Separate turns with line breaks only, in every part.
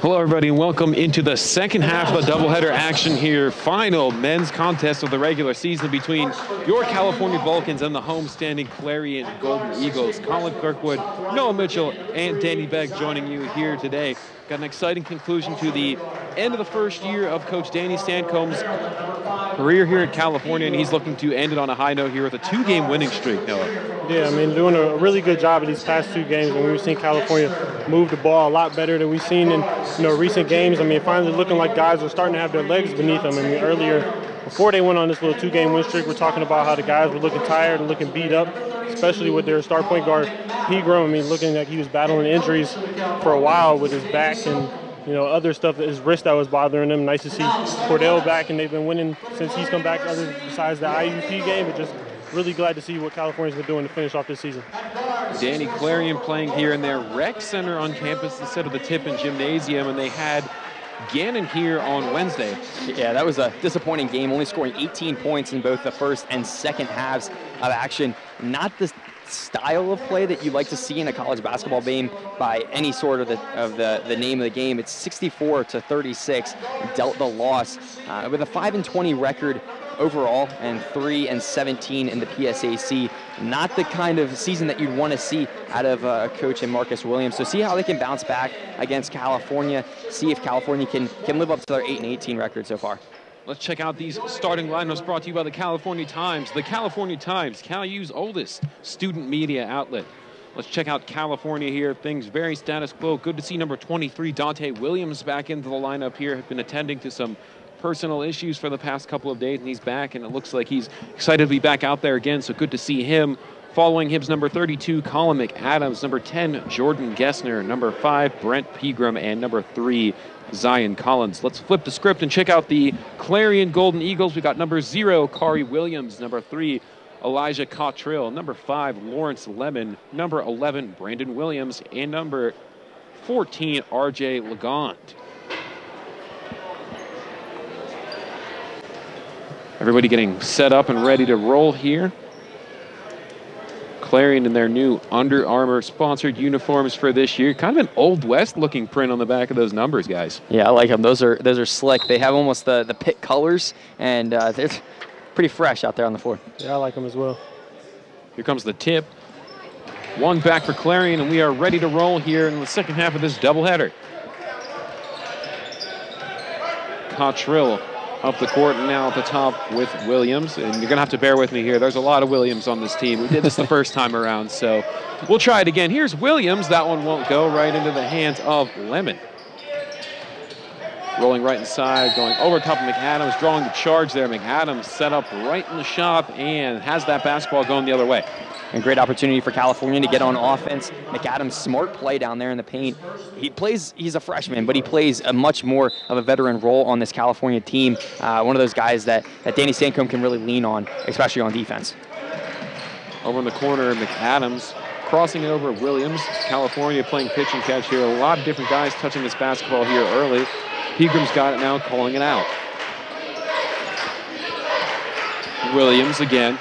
Hello everybody and welcome into the second half of the doubleheader action here. Final men's contest of the regular season between your California Vulcans and the homestanding Clarion Golden Eagles. Colin Kirkwood, Noah Mitchell, and Danny Beck joining you here today. Got an exciting conclusion to the end of the first year of Coach Danny Stancomb's career here in California, and he's looking to end it on a high note here with a 2-game winning streak, Noah.
Yeah, I mean, doing a really good job of these past 2 games, and we've seen California move the ball a lot better than we've seen in recent games. I mean, finally looking like guys are starting to have their legs beneath them. I mean, earlier, before they went on this little 2-game win streak, we're talking about how the guys were looking tired and looking beat up, especially with their star point guard, Pegram. I mean, looking like he was battling injuries for a while with his back and other stuff, his wrist that was bothering him. Nice to see Cordell back, and they've been winning since he's come back, other besides the IUP game, but just really glad to see what California's been doing to finish off this season.
Danny, Clarion playing here in their rec center on campus instead of the Tippin Gymnasium, and they had Gannon here on Wednesday.
Yeah, that was a disappointing game, only scoring 18 points in both the first and second halves of action. Not the style of play that you'd like to see in a college basketball game by any sort of the name of the game. It's 64-36, dealt the loss with a 5-20 record overall and 3-17 in the PSAC. Not the kind of season that you'd want to see out of coach and Marcus Williams. So see how they can bounce back against California. See if California can live up to their 8-18 record so far.
Let's check out these starting lineups brought to you by the California Times. The California Times, CalU's oldest student media outlet. Let's check out California here. Things very status quo. Good to see number 23, Dante Williams, back into the lineup here. Have been attending to some personal issues for the past couple of days, and he's back, and it looks like he's excited to be back out there again, so good to see him. Following him's number 32, Colin McAdams, number 10, Jordan Gessner, number 5, Brent Pegram, and number 3, Zion Collins. Let's flip the script and check out the Clarion Golden Eagles. We got number 0, Kari Williams, number 3, Elijah Cottrill, number 5, Lawrence Lemon, number 11, Brandon Williams, and number 14, RJ Legond. Everybody getting set up and ready to roll here. Clarion in their new Under Armour sponsored uniforms for this year. Kind of an Old West looking print on the back of those numbers, guys.
Yeah, I like them. Those are slick. They have almost the pit colors, and they're pretty fresh out there on the floor.
Yeah, I like them as well.
Here comes the tip. 1 back for Clarion, and we are ready to roll here in the second half of this doubleheader. Cottrill up the court and now at the top with Williams. And you're going to have to bear with me here. There's a lot of Williams on this team. We did this the first time around, so we'll try it again. Here's Williams. That one won't go. Right into the hands of Lemon. Rolling right inside, going over top of McAdams, drawing the charge there. McAdams set up right in the shop and has that basketball going the other way.
And great opportunity for California to get on offense. McAdams, smart play down there in the paint. He's a freshman, but he plays a much more of a veteran role on this California team. One of those guys that Danny Stancomb can really lean on, especially on defense.
Over in the corner, McAdams crossing it over Williams. California playing pitch and catch here. A lot of different guys touching this basketball here early. Pegram's got it now, calling it out. Williams again.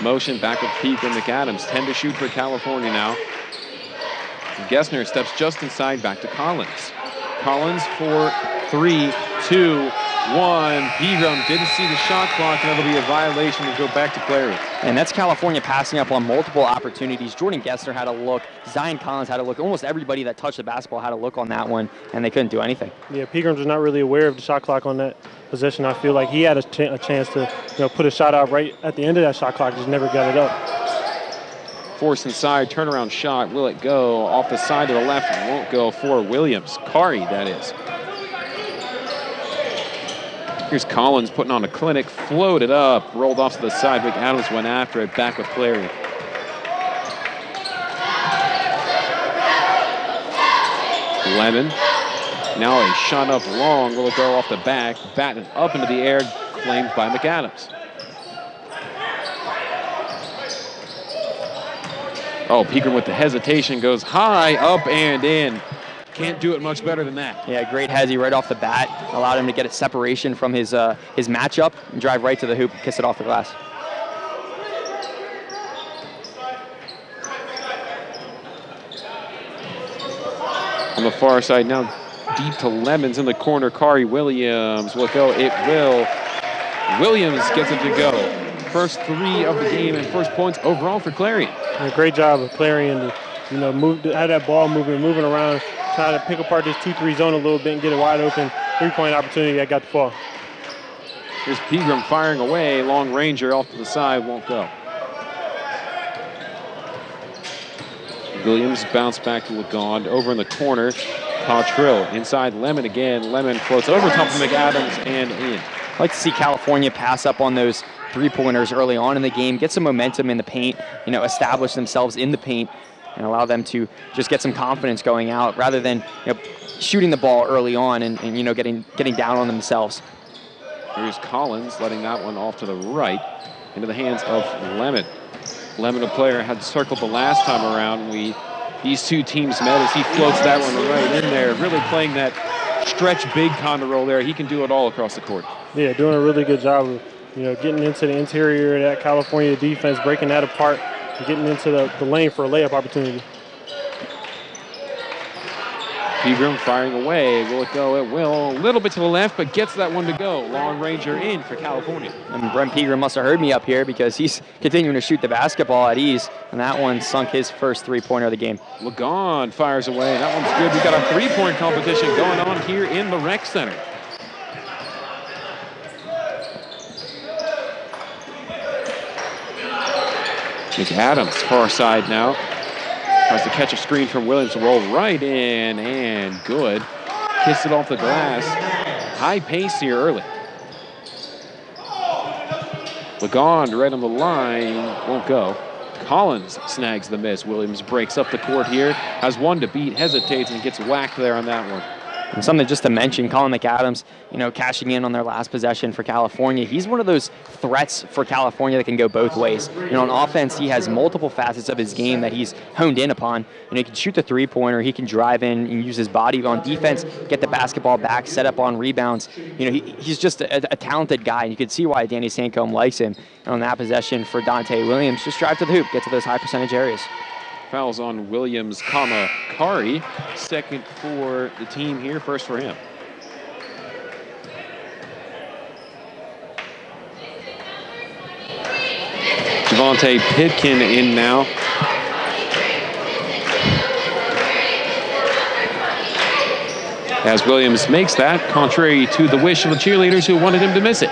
Motion back with Pegram. McAdams, 10 to shoot for California now. Gessner steps just inside, back to Collins. Collins for 3, 2, 1. Pegram didn't see the shot clock, and it'll be a violation to go back to Clarion.
And that's California passing up on multiple opportunities. Jordan Gessner had a look. Zion Collins had a look. Almost everybody that touched the basketball had a look on that one, and they couldn't do anything. Yeah,
Pegram was not really aware of the shot clock on that possession. I feel like he had a chance to put a shot out right at the end of that shot clock, just never got it up.
Force inside, turnaround shot. Will it go off the side to the left? It won't go for Williams. Kari, that is. Here's Collins putting on a clinic, floated up, rolled off to the side. McAdams went after it, back with Clarion. Lemon, now a shot up long, will it go off the back, batted up into the air, claimed by McAdams. Oh, Pegram with the hesitation goes high, up and in. Can't do it much better than that.
Yeah, great hezzy right off the bat. Allowed him to get a separation from his matchup and drive right to the hoop, kiss it off the glass.
On the far side now, deep to Lemons in the corner. Kari Williams will go. It will. Williams gets it to go. First 3 of the game and first points overall for Clarion.
Yeah, great job of Clarion to, you know, have that ball moving around, try to pick apart this 2-3 zone a little bit and get a wide open 3-point opportunity that got the ball.
Here's Pegram firing away. Long ranger off to the side, won't go. Williams bounced back to Lagon. Over in the corner, Cottrell inside Lemon again. Lemon floats over top of McAdams and in.
I'd like to see California pass up on those 3-pointers early on in the game, get some momentum in the paint, you know, establish themselves in the paint and allow them to just get some confidence going out rather than, you know, shooting the ball early on and you know, getting down on themselves.
Here's Collins letting that one off to the right into the hands of Lemon. Lemon, a player, had circled the last time around. These two teams met as he floats that one right in there, really playing that stretch big kind of role there. He can do it all across the court.
Yeah, doing a really good job of, you know, getting into the interior of that California defense, breaking that apart, and getting into the lane for a layup opportunity.
Pegram firing away. Will it go? It will. A little bit to the left, but gets that one to go. Long ranger in for California.
And Brent Pegram must have heard me up here because he's continuing to shoot the basketball at ease, and that one sunk his first 3-pointer of the game.
Lagon fires away. That one's good. We've got a 3-point competition going on here in the rec center. McAdams, far side now. Tries to catch a screen from Williams, roll right in, and good. Kissed it off the glass. High pace here early. Lagon right on the line, won't go. Collins snags the miss. Williams breaks up the court here, has one to beat, hesitates, and gets whacked there on that one.
And something just to mention, Colin McAdams, you know, cashing in on their last possession for California. He's one of those threats for California that can go both ways. You know, on offense, he has multiple facets of his game that he's honed in upon. You know, he can shoot the 3-pointer, he can drive in and use his body. On defense, get the basketball back, set up on rebounds. You know, he's just a talented guy, and you can see why Danny Sancombe likes him. And on that possession for Dante Williams, just drive to the hoop, get to those high percentage areas.
Fouls on Williams, Kari. Second for the team here, first for him. Javante Pitkin in now. As Williams makes that, contrary to the wish of the cheerleaders who wanted him to miss it.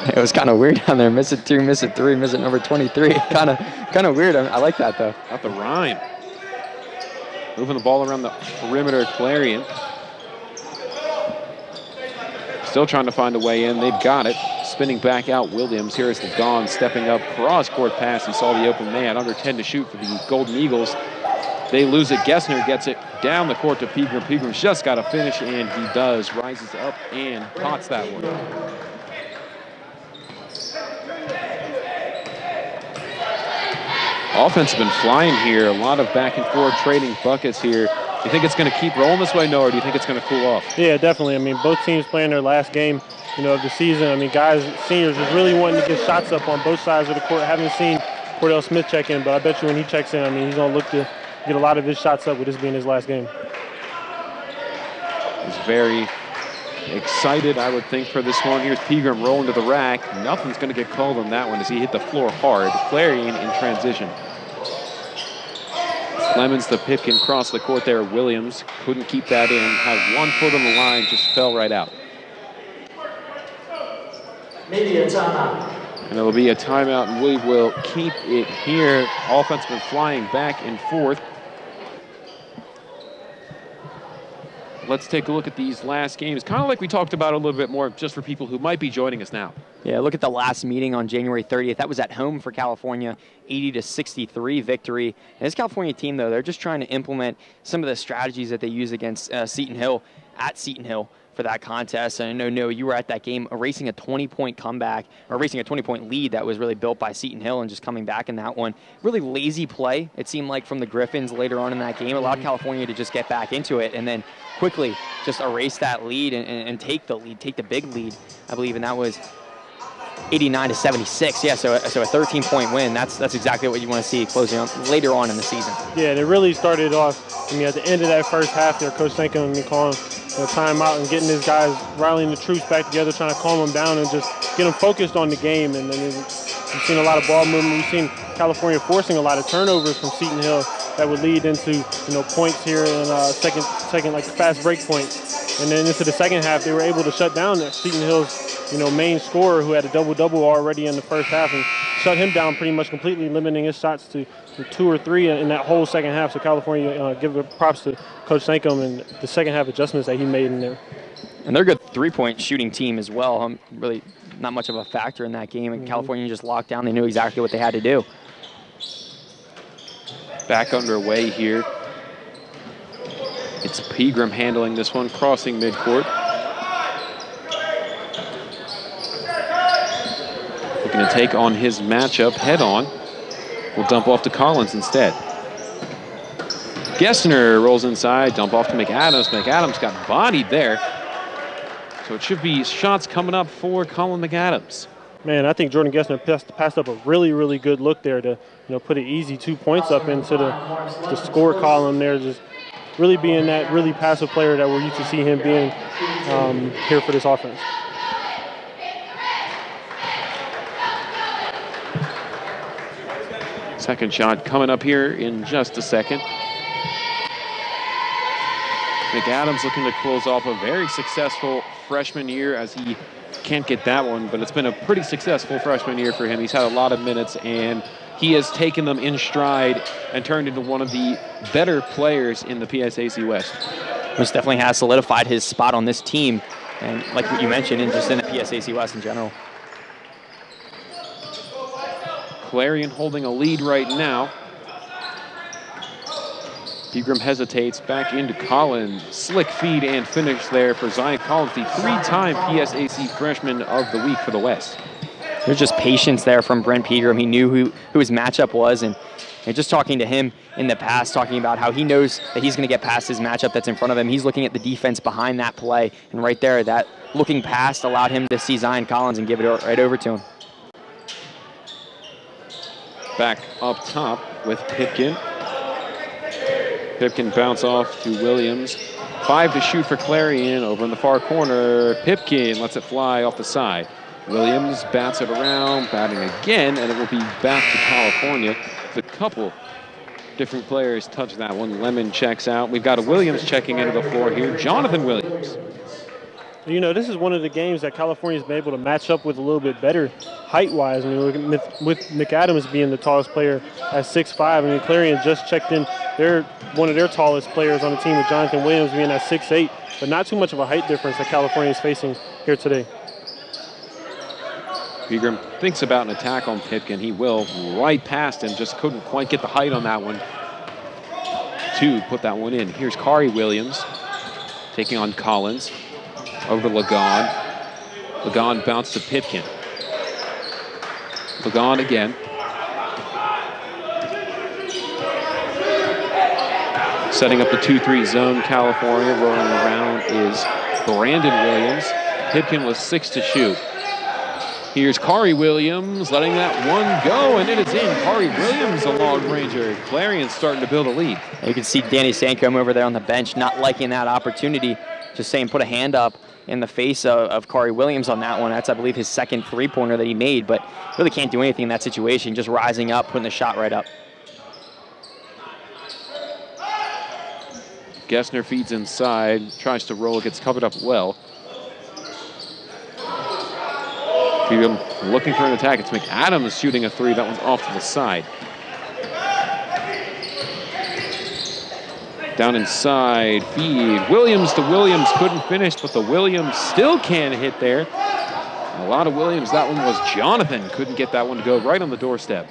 It was kind of weird down there. Miss it 2, miss it 3, miss it number 23. kind of weird. I like that though.
Got the rhyme. Moving the ball around the perimeter, Clarion. Still trying to find a way in. They've got it. Spinning back out, Williams. Here is Lagon stepping up. Cross-court pass. He saw the open man. Under 10 to shoot for the Golden Eagles. They lose it. Gessner gets it down the court to Pegram. Pegram's just got to finish, and he does. Rises up and pots that one. Offense has been flying here. A lot of back and forth trading buckets here. Do you think it's going to keep rolling this way, Noah, or do you think it's going to cool off?
Yeah, definitely. I mean, both teams playing their last game, you know, of the season. I mean, guys, seniors is really wanting to get shots up on both sides of the court. Haven't seen Cordell Smith check in, but I bet you when he checks in, I mean, he's going to look to get a lot of his shots up with this being his last game.
He's very excited, I would think, for this one. Here's Pegram rolling to the rack. Nothing's going to get called on that one as he hit the floor hard. Clarion in transition. Lemons the Pipkin cross the court there. Williams couldn't keep that in. Had 1 foot on the line, just fell right out.
Media timeout.
And it'll be a timeout, and we will keep it here. Offense been flying back and forth. Let's take a look at these last games, kind of like we talked about a little bit more, just for people who might be joining us now.
Yeah, look at the last meeting on January 30th. That was at home for California, 80-63 victory. And this California team, though, they're just trying to implement some of the strategies that they use against Seton Hill at Seton Hill for that contest. And I know, Noah, you were at that game, erasing a 20-point comeback, or erasing a 20-point lead that was really built by Seton Hill and just coming back in that one. Really lazy play, it seemed like, from the Griffins later on in that game. Allowed California to just get back into it and then quickly just erase that lead and take the lead, take the big lead, I believe. And that was 89-76. Yeah, so a 13-point win. That's exactly what you want to see closing on later on in the season.
Yeah, and it really started off. I mean, at the end of that first half, there, Coach Sankum calling a timeout and getting his guys rallying the troops back together, trying to calm them down and just get them focused on the game. And then we've seen a lot of ball movement. We've seen California forcing a lot of turnovers from Seton Hill that would lead into points here in second like fast break point. And then into the second half, they were able to shut down Seton Hill's main scorer, who had a double-double already in the first half, and shut him down pretty much completely, limiting his shots to 2 or 3 in that whole second half. So California, give props to Coach Sankum and the second half adjustments that he made in there.
And they're a good three-point shooting team as well. Really not much of a factor in that game. And California just locked down. They knew exactly what they had to do.
Back underway here. It's Pegram handling this one, crossing midcourt. Looking to take on his matchup head on. Will dump off to Collins instead. Gessner rolls inside, dump off to McAdams. McAdams got bodied there. So it should be shots coming up for Colin McAdams.
Man, I think Jordan Gessner passed up a really, really good look there to put an easy 2 points up into the score column there. Just really being that really passive player that we're used to see him being here for this offense.
Second shot coming up here in just a second. McAdams looking to close off a very successful freshman year, as he can't get that one, but it's been a pretty successful freshman year for him. He's had a lot of minutes, and he has taken them in stride and turned into one of the better players in the PSAC West.
Most definitely has solidified his spot on this team, and like what you mentioned, and just in the PSAC West in general.
Clarion holding a lead right now. Pegram hesitates back into Collins. Slick feed and finish there for Zion Collins, the 3-time PSAC Freshman of the Week for the West.
There's just patience there from Brent Pegram. He knew who his matchup was, and just talking to him in the past, talking about how he knows that he's going to get past his matchup that's in front of him. He's looking at the defense behind that play, and right there, that looking past allowed him to see Zion Collins and give it right over to him.
Back up top with Pipkin. Pipkin bounce off to Williams. 5 to shoot for Clarion over in the far corner. Pipkin lets it fly off the side. Williams bats it around, batting again, and it will be back to California. A couple different players touch that one. Lemon checks out. We've got a Williams checking into the floor here. Jonathan Williams.
This is one of the games that California's been able to match up with a little bit better height-wise. With McAdams being the tallest player at 6'5". Clarion just checked in. They're one of their tallest players on the team, with Jonathan Williams being at 6'8", but not too much of a height difference that California is facing here today.
Pegram thinks about an attack on Pipkin. He will, right past him, just couldn't quite get the height on that one to put that one in. Here's Kari Williams taking on Collins. Over to Lagon. Lagon bounced to Pipkin. Lagon again. Setting up the 2-3 zone, California. Rolling around is Brandon Williams. Pipkin was 6 to shoot. Here's Kari Williams letting that one go, and it is in. Kari Williams, a long ranger. Clarion's starting to build a lead.
You can see Danny Sancombe over there on the bench not liking that opportunity. Just saying, put a hand up in the face of Kari Williams on that one. That's, I believe, his second three-pointer that he made, but really can't do anything in that situation, just rising up, putting the shot right up.
Gessner feeds inside, tries to roll, gets covered up well. Pegram looking for an attack. It's McAdams shooting a 3. That one's off to the side. Down inside, feed. Williams to Williams, couldn't finish, but the Williams still can hit there. A lot of Williams. That one was Jonathan. Couldn't get that one to go, right on the doorstep.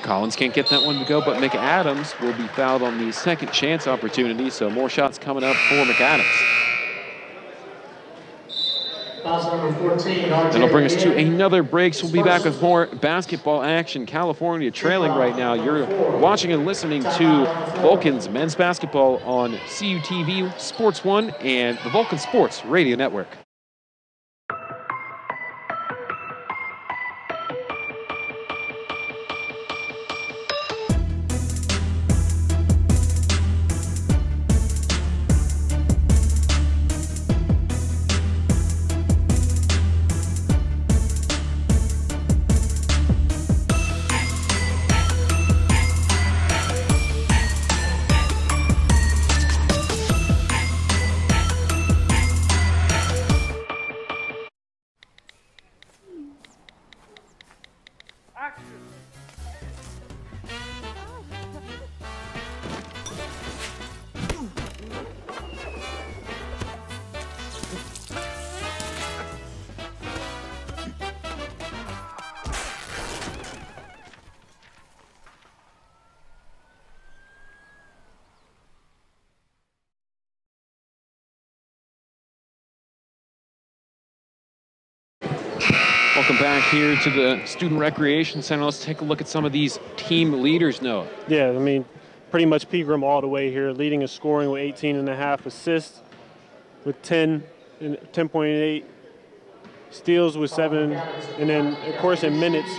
Collins can't get that one to go, but McAdams will be fouled on the second chance opportunity, so more shots coming up for McAdams. That'll bring us to another break. So we'll be back with more basketball action. California trailing right now. You're watching and listening to Vulcan's men's basketball on CUTV Sports 1 and the Vulcan Sports Radio Network. Going back here to the Student Recreation Center, let's take a look at some of these team leaders, Noah.
Yeah, I mean, pretty much Pegram all the way here, leading in scoring with 18.5 assists, with 10.8 steals with 7, and then, of course, in minutes.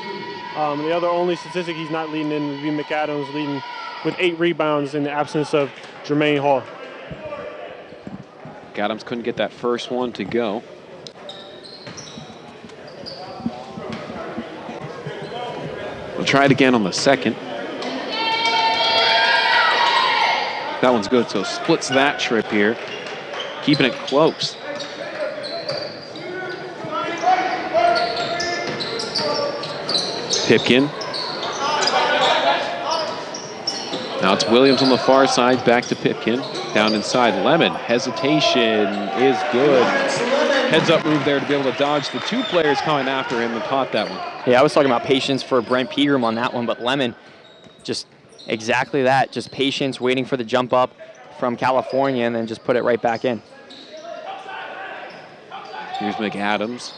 The other only statistic he's not leading in would be McAdams, leading with 8 rebounds in the absence of Jermaine Hall.
McAdams couldn't get that first one to go. We'll try it again on the second. That one's good, so splits that trip here, keeping it close. Pipkin. Now it's Williams on the far side, back to Pipkin. Down inside, Lemon. Hesitation is good. Heads up move there to be able to dodge the 2 players coming after him and caught that one.
Yeah, I was talking about patience for Brent Pegram on that one, but Lemon, just exactly that. Just patience, waiting for the jump up from California, and then just put it right back in.
Here's McAdams.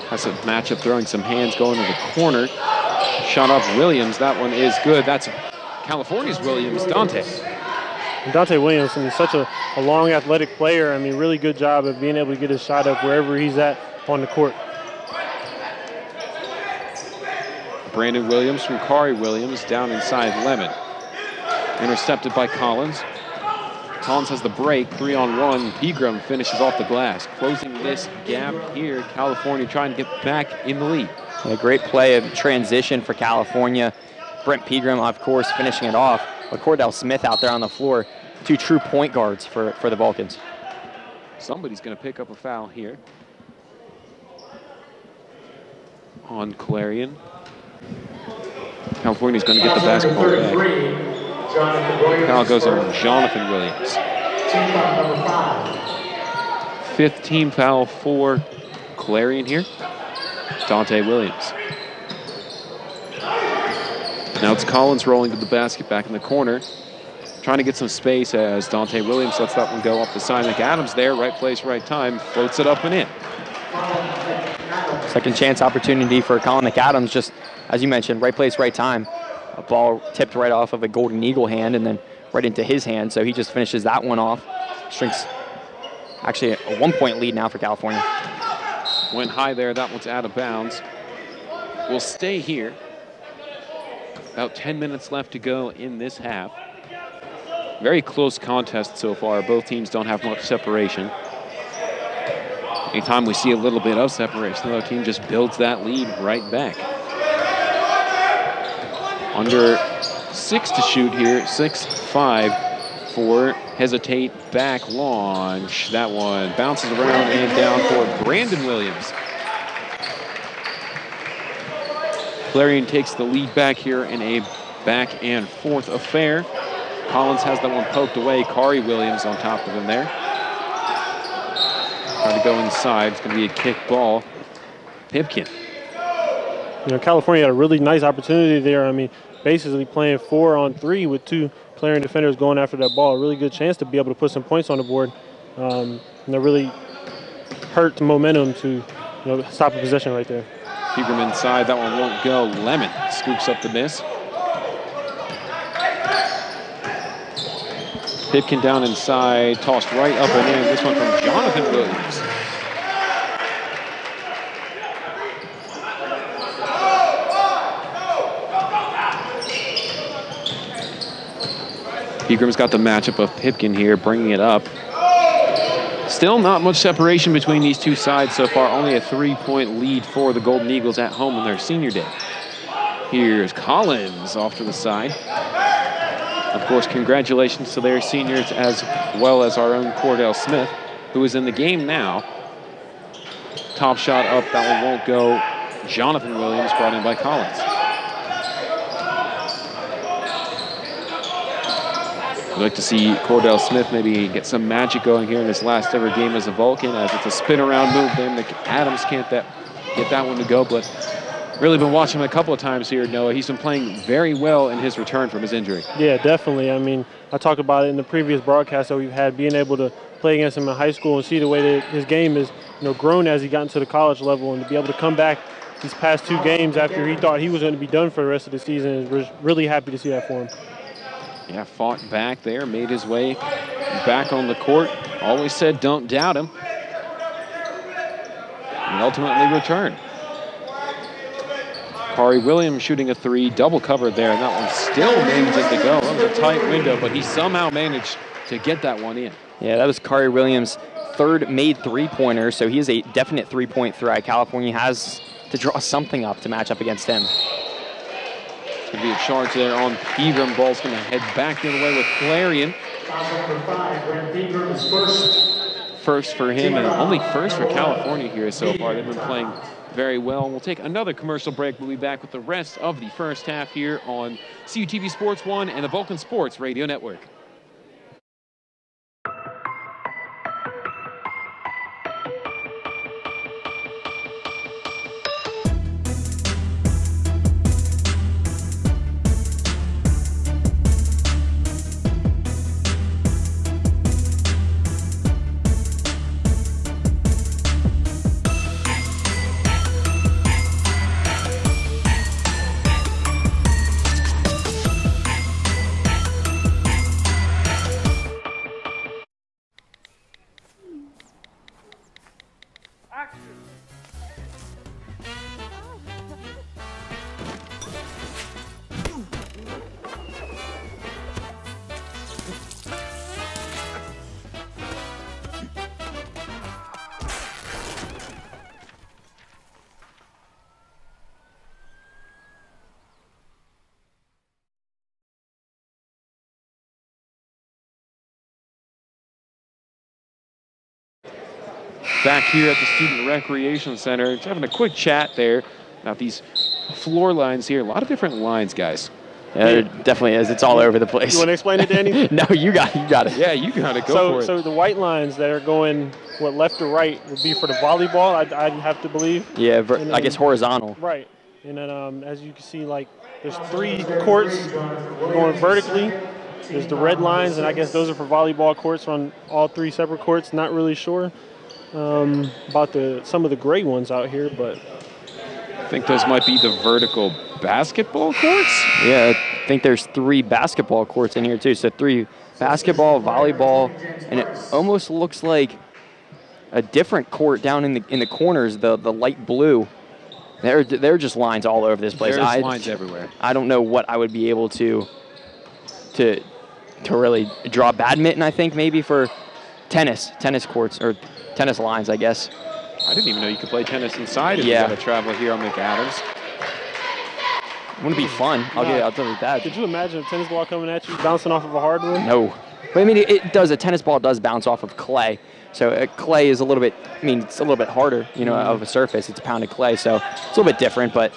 Has a matchup throwing some hands going to the corner. Shot off Williams. That one is good. That's California's Williams. Dante.
And Dante Williams, I mean, such a long athletic player. I mean, really good job of being able to get his shot up wherever he's at on the court.
Brandon Williams from Kari Williams down inside Lemon. Intercepted by Collins. Collins has the break, 3-on-1. Pegram finishes off the glass. Closing this gap here, California trying to get back in the lead.
A great play of transition for California. Brent Pegram, of course, finishing it off. But Cordell Smith out there on the floor. 2 true point guards for the Vulcans.
Somebody's going to pick up a foul here on Clarion. California's going to get the basketball back. Foul goes on Jonathan Williams. 5th team foul for Clarion here. Dante Williams. Now it's Collins rolling to the basket back in the corner. Trying to get some space as Dante Williams lets that one go off the side. McAdams there, right place, right time, floats it up and in.
Second chance opportunity for Colin McAdams, just as you mentioned, right place, right time. A ball tipped right off of a Golden Eagle hand and then right into his hand, so he just finishes that one off. Shrinks actually a 1-point lead now for California.
Went high there, that one's out of bounds. We'll stay here. About 10 minutes left to go in this half. Very close contest so far. Both teams don't have much separation. Anytime we see a little bit of separation, the other team just builds that lead right back. Under 6 to shoot here, 6-5 for hesitate back launch. That one bounces around and down for Brandon Williams. Clarion takes the lead back here in a back and forth affair. Collins has that one poked away. Kari Williams on top of him there. Trying to go inside. It's going to be a kick ball. Pipkin.
You know, California had a really nice opportunity there. I mean, basically playing 4-on-3 with 2 Clarion defenders going after that ball. A really good chance to be able to put some points on the board. And that really hurt the momentum to stop the possession right there.
Pegram inside, that one won't go. Lemon scoops up the miss. Pipkin down inside, tossed right up and in. This one from Jonathan Williams. Pegram's got the matchup of Pipkin here, bringing it up. Still not much separation between these two sides so far. Only a 3-point lead for the Golden Eagles at home on their senior day. Here's Collins off to the side. Of course, congratulations to their seniors as well as our own Cordell Smith, who is in the game now. Top shot up, that one won't go. Jonathan Williams brought in by Collins. I'd like to see Cordell Smith maybe get some magic going here in his last ever game as a Vulcan, as it's a spin around move. Then Adams can't get that one to go, but really been watching him a couple of times here, Noah. He's been playing very well in his return from his injury.
Yeah, definitely. I mean, I talked about it in the previous broadcast that we've had, being able to play against him in high school and see the way that his game is grown as he got into the college level, and to be able to come back these past 2 games after he thought he was going to be done for the rest of the season, we're really happy to see that for him.
Yeah, fought back there, made his way back on the court. Always said don't doubt him. And ultimately returned. Kari Williams shooting a 3, double covered there, and that one still manages to go. That was a tight window, but he somehow managed to get that one in.
Yeah, that was Kari Williams' 3rd made 3-pointer, so he is a definite 3-point threat. California has to draw something up to match up against him.
It's going to be a charge there on Pegram. Ball's going to head back the other way with Clarion. First for him, and only first for California here so far. They've been playing very well. We'll take another commercial break. We'll be back with the rest of the first half here on CUTV Sports 1 and the Vulcan Sports Radio Network. Back here at the Student Recreation Center, just having a quick chat there about these floor lines here. A lot of different lines, guys.
Yeah, there definitely is. It's all over the place.
You want to explain it, Danny?
No, you got it.
Yeah, you got it. Go for it.
So the white lines that are going, left to right would be for the volleyball, I'd have to believe.
Yeah, I guess horizontal.
Right. And then as you can see, there's 3 courts going vertically. There's the red lines, and I guess those are for volleyball courts on all 3 separate courts. Not really sure about some of the gray ones out here, but
I think those might be the vertical basketball courts.
Yeah, I think there's 3 basketball courts in here too. So 3 basketball, volleyball, and it almost looks like a different court down in the corners, the light blue. There are just lines all over this place.
There's lines everywhere.
I don't know what I would be able to really draw. Badminton, I think, maybe for tennis courts, or tennis lines, I guess.
I didn't even know you could play tennis inside if
Yeah.
you got to travel here on McAdams.
Wouldn't it be fun? I'll tell you that.
Could you imagine a tennis ball coming at you, bouncing off of a hard one?
No. But I mean, it does. A tennis ball does bounce off of clay. So clay is a little bit, it's a little bit harder, of a surface. It's pounded clay, so it's a little bit different, but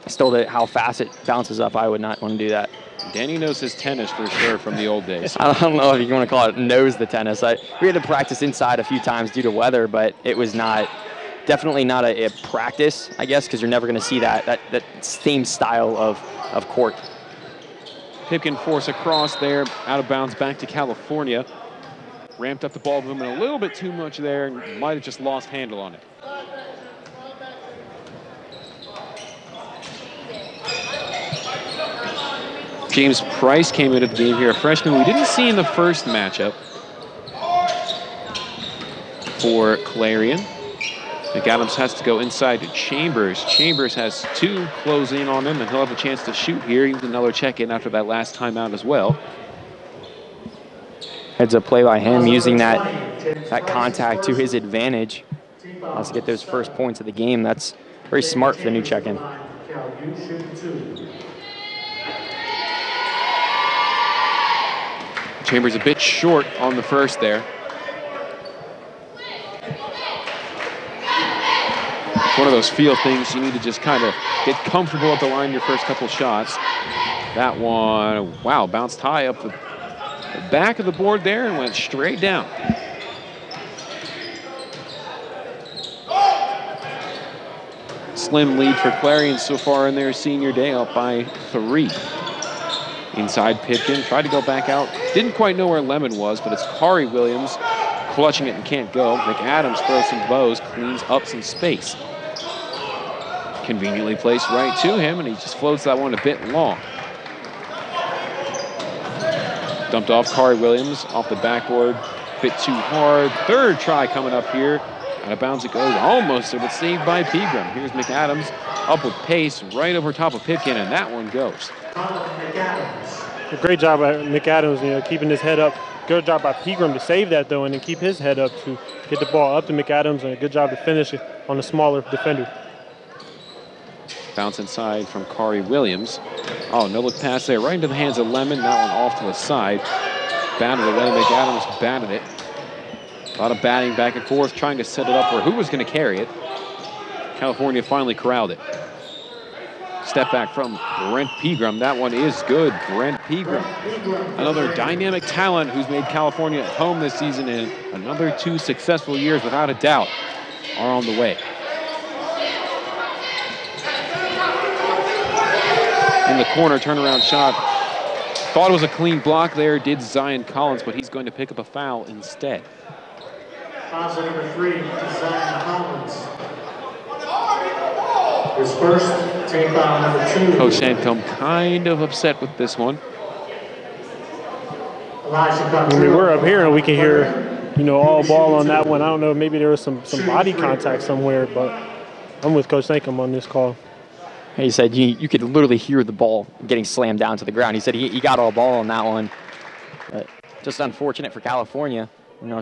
still how fast it bounces up, I would not want to do that.
Danny knows his tennis for sure from the old days.
I don't know if you want to call it knows the tennis. We had to practice inside a few times due to weather, but it was definitely not a practice, I guess, because you're never going to see that same style of court.
Pipkin force across there, out of bounds, back to California. Ramped up the ball movement a little bit too much there, and might have just lost handle on it. James Price came into the game here, a freshman we didn't see in the first matchup for Clarion. McAdams has to go inside to Chambers. Chambers has 2 close in on him, and he'll have a chance to shoot here. He was another check-in after that last timeout as well.
Heads up play by him, using that contact to his advantage. Let's get those first points of the game. That's very smart for the new check-in.
Chambers a bit short on the first there. It's one of those feel things. You need to just kind of get comfortable at the line your first couple shots. That one, wow, bounced high up the back of the board there and went straight down. Slim lead for Clarion so far in their senior day, up by 3. Inside Pipkin, tried to go back out. Didn't quite know where Lemon was, but it's Kari Williams clutching it and can't go. McAdams throws some bows, cleans up some space. Conveniently placed right to him, and he just floats that one a bit long. Dumped off Kari Williams off the backboard, bit too hard. Third try coming up here. Out of bounds it goes, almost, but saved by Pegram. Here's McAdams up with pace right over top of Pipkin, and that one goes.
A great job by McAdams, keeping his head up. Good job by Pegram to save that, though, and then keep his head up to get the ball up to McAdams, and a good job to finish it on the smaller defender.
Bounce inside from Kari Williams. Oh, no look pass there, right into the hands of Lemon. That one off to the side. Batted away, McAdams batted it. A lot of batting back and forth, trying to set it up for who was going to carry it. California finally corralled it. Step back from Brent Pegram. That one is good. Brent Pegram, another dynamic talent who's made California at home this season, and another 2 successful years, without a doubt, are on the way. In the corner, turnaround shot. Thought it was a clean block there, did Zion Collins, but he's going to pick up a foul instead.
Foul number 3 to Zion Collins. His first, team foul number 2.
Coach Sancombe kind of upset with this one.
When we were up here and we can hear, all ball on that one. I don't know, maybe there was some body contact somewhere, but I'm with Coach Sancombe on this call.
He said you could literally hear the ball getting slammed down to the ground. He said he got all ball on that one. But just unfortunate for California,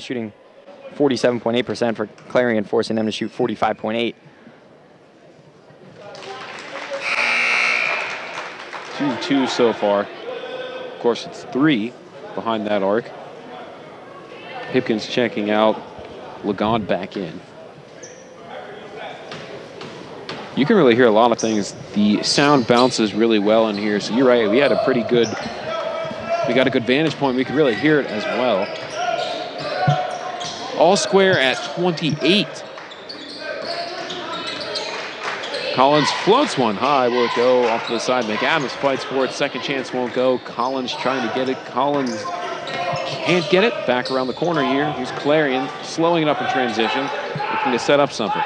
shooting 47.8% for Clarion, forcing them to shoot 45.8.
2-2 so far. Of course, it's 3 behind that arc. Pipkins checking out. Lagon back in. You can really hear a lot of things. The sound bounces really well in here, so you're right. We got a good vantage point. We could really hear it as well. All square at 28. Collins floats one high. Will it go off to the side? McAdams fights for it. Second chance won't go. Collins trying to get it. Collins can't get it. Back around the corner here. Here's Clarion slowing it up in transition, looking to set up something.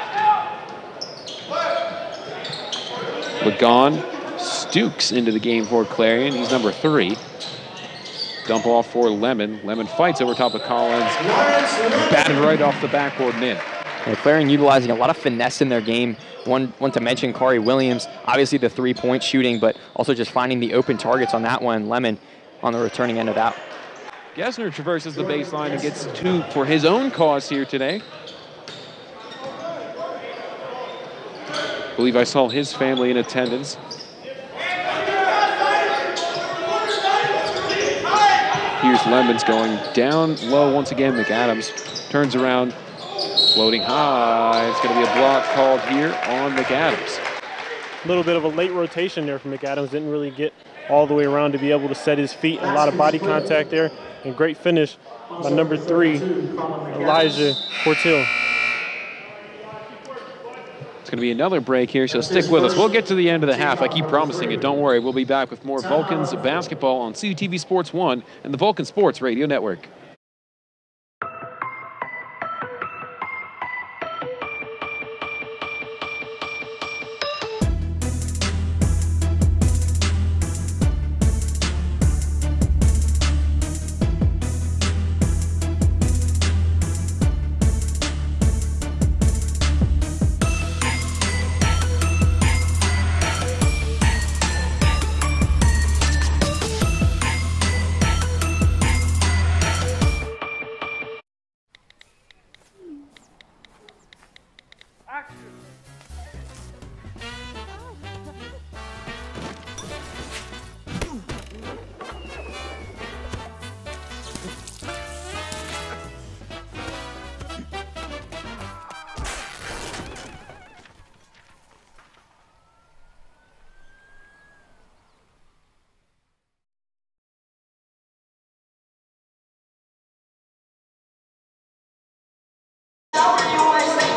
Lagon Stukes into the game for Clarion. He's number 3. Dump off for Lemon. Lemon fights over top of Collins. Batted right off the backboard and in.
Yeah, Clarion utilizing a lot of finesse in their game. One to mention, Kari Williams, obviously the 3-point shooting, but also just finding the open targets on that one. Lemon on the returning end of that.
Gessner traverses the baseline and gets 2 for his own cause here today. I believe I saw his family in attendance. Here's Lemons going down low once again. McAdams turns around, floating high. It's going to be a block called here on McAdams.
A little bit of a late rotation there from McAdams. Didn't really get all the way around to be able to set his feet. A lot of body contact there. And great finish by number 3, Elijah Portil.
It's going to be another break here, so stick with us. We'll get to the end of the half. I keep promising it. Don't worry. We'll be back with more Vulcans basketball on CUTV Sports 1 and the Vulcan Sports Radio Network.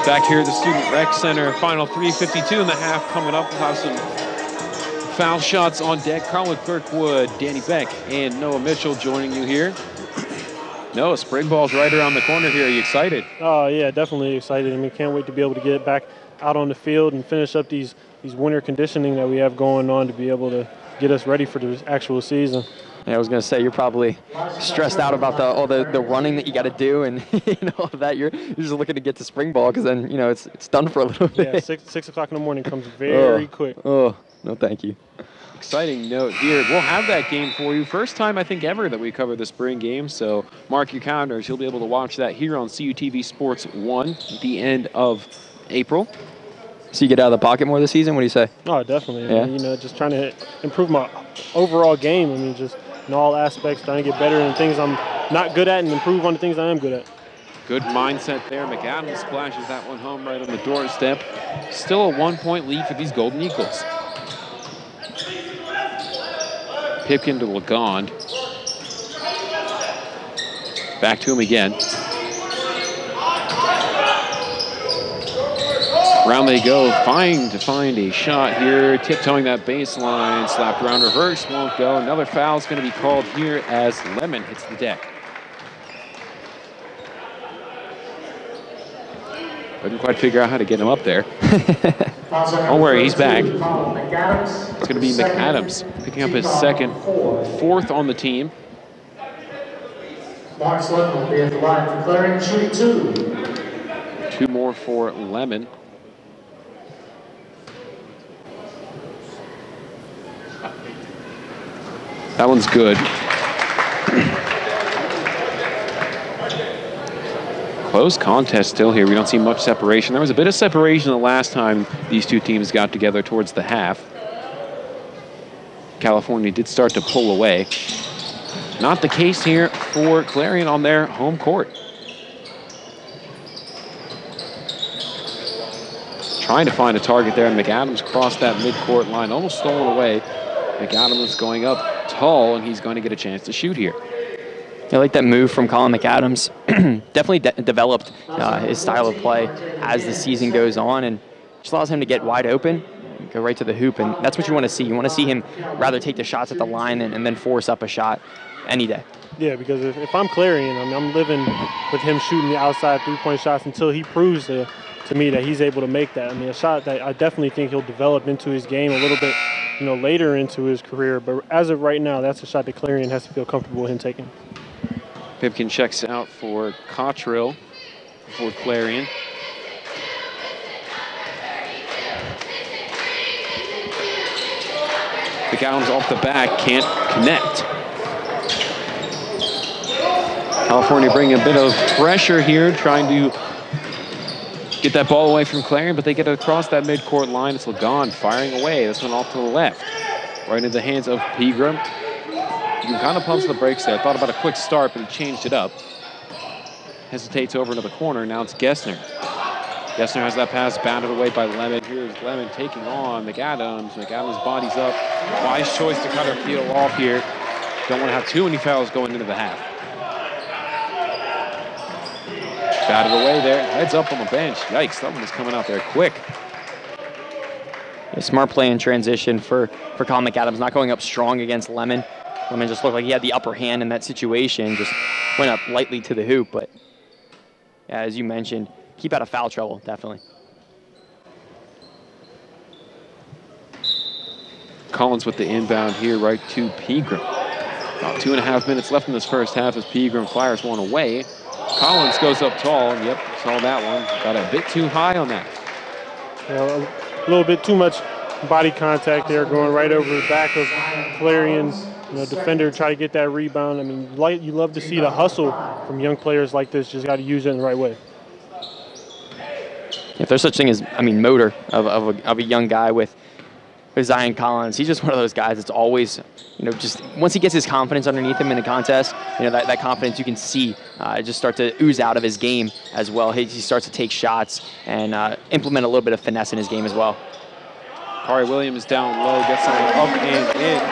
Back here at the Student Rec Center, final 3:52 in the half coming up. We'll have some foul shots on deck. Carlin Kirkwood, Danny Beck, and Noah Mitchell joining you here. No, spring ball's right around the corner here. Are you excited?
Oh, yeah, definitely excited. I mean, can't wait to be able to get back out on the field and finish up these winter conditioning that we have going on to be able to get us ready for the actual season.
Yeah, I was going to say, you're probably stressed out about all the running that you got to do and all of that. You're just looking to get to spring ball because then, it's done for a little bit.
Yeah, 6 o'clock in the morning comes very quick.
Oh, no thank you.
Exciting note here. We'll have that game for you. First time, I think, ever that we cover the spring game. So mark your calendars. You'll be able to watch that here on CUTV Sports 1 at the end of April.
So you get out of the pocket more this season? What do you say?
Oh, definitely.
Yeah.
I mean, just trying to improve my overall game. I mean, just in all aspects, trying to get better in things I'm not good at and improve on the things I am good at.
Good mindset there. McAdams splashes that one home right on the doorstep. Still a 1-point lead for these Golden Eagles. Pipkin to Lagond. Back to him again. Around they go, trying to find a shot here, tiptoeing that baseline, slapped around reverse, won't go. Another foul is going to be called here as Lemon hits the deck. Couldn't quite figure out how to get him up there. Don't worry, he's back. It's going to be McAdams picking up his second, fourth on the team.
Mark Lemon will be at the line for Clarion, shooting 2.
2 more for Lemon. That one's good. Close contest still here. We don't see much separation. There was a bit of separation the last time these two teams got together towards the half. California did start to pull away. Not the case here for Clarion on their home court. Trying to find a target there, and McAdams crossed that midcourt line, almost stolen away. McAdams going up tall, and he's going to get a chance to shoot here.
I like that move from Colin McAdams. Definitely developed his style of play as the season goes on, and just allows him to get wide open, go right to the hoop, and that's what you want to see. You want to see him rather take the shots at the line and then force up a shot any day.
Yeah, because if I'm Clarion, I mean, I'm living with him shooting the outside three-point shots until he proves to me that he's able to make that. I mean, a shot that I definitely think he'll develop into his game a little bit, later into his career. But as of right now, that's a shot that Clarion has to feel comfortable with him taking.
Pipkin checks out for Cottrell for Clarion. McAdams off the back, can't connect. California bringing a bit of pressure here, trying to get that ball away from Clarion, but they get across that midcourt line. It's Lagond firing away. This one off to the left. Right into the hands of Pegram. He kind of pumps the brakes there. Thought about a quick start, but he changed it up. Hesitates over into the corner. Now it's Gessner. Gessner has that pass bounded away by Lemon. Here's Lemon taking on McAdams. McAdams bodies up. Wise choice to cut her heel off here. Don't want to have too many fouls going into the half. Batted away there. Heads up on the bench. Yikes, that one is coming out there quick.
A smart play in transition for Colin McAdams, not going up strong against Lemon. Lemon just looked like he had the upper hand in that situation, just went up lightly to the hoop, but yeah, as you mentioned, keep out of foul trouble, definitely.
Collins with the inbound here right to Pegram. About 2.5 minutes left in this first half as Pegram fires one away. Collins goes up tall, and yep, saw that one. Got a bit too high on that.
A little bit too much body contact there, going right over the back of Clarion's defender, try to get that rebound. I mean, you love to see the hustle from young players like this. Just got to use it in the right way.
If there's such thing as, motor of a young guy with Zion Collins, he's just one of those guys that's always, just once he gets his confidence underneath him in a contest, that confidence you can see just start to ooze out of his game as well. He starts to take shots and implement a little bit of finesse in his game as well.
Kari Williams down low, gets something up and in.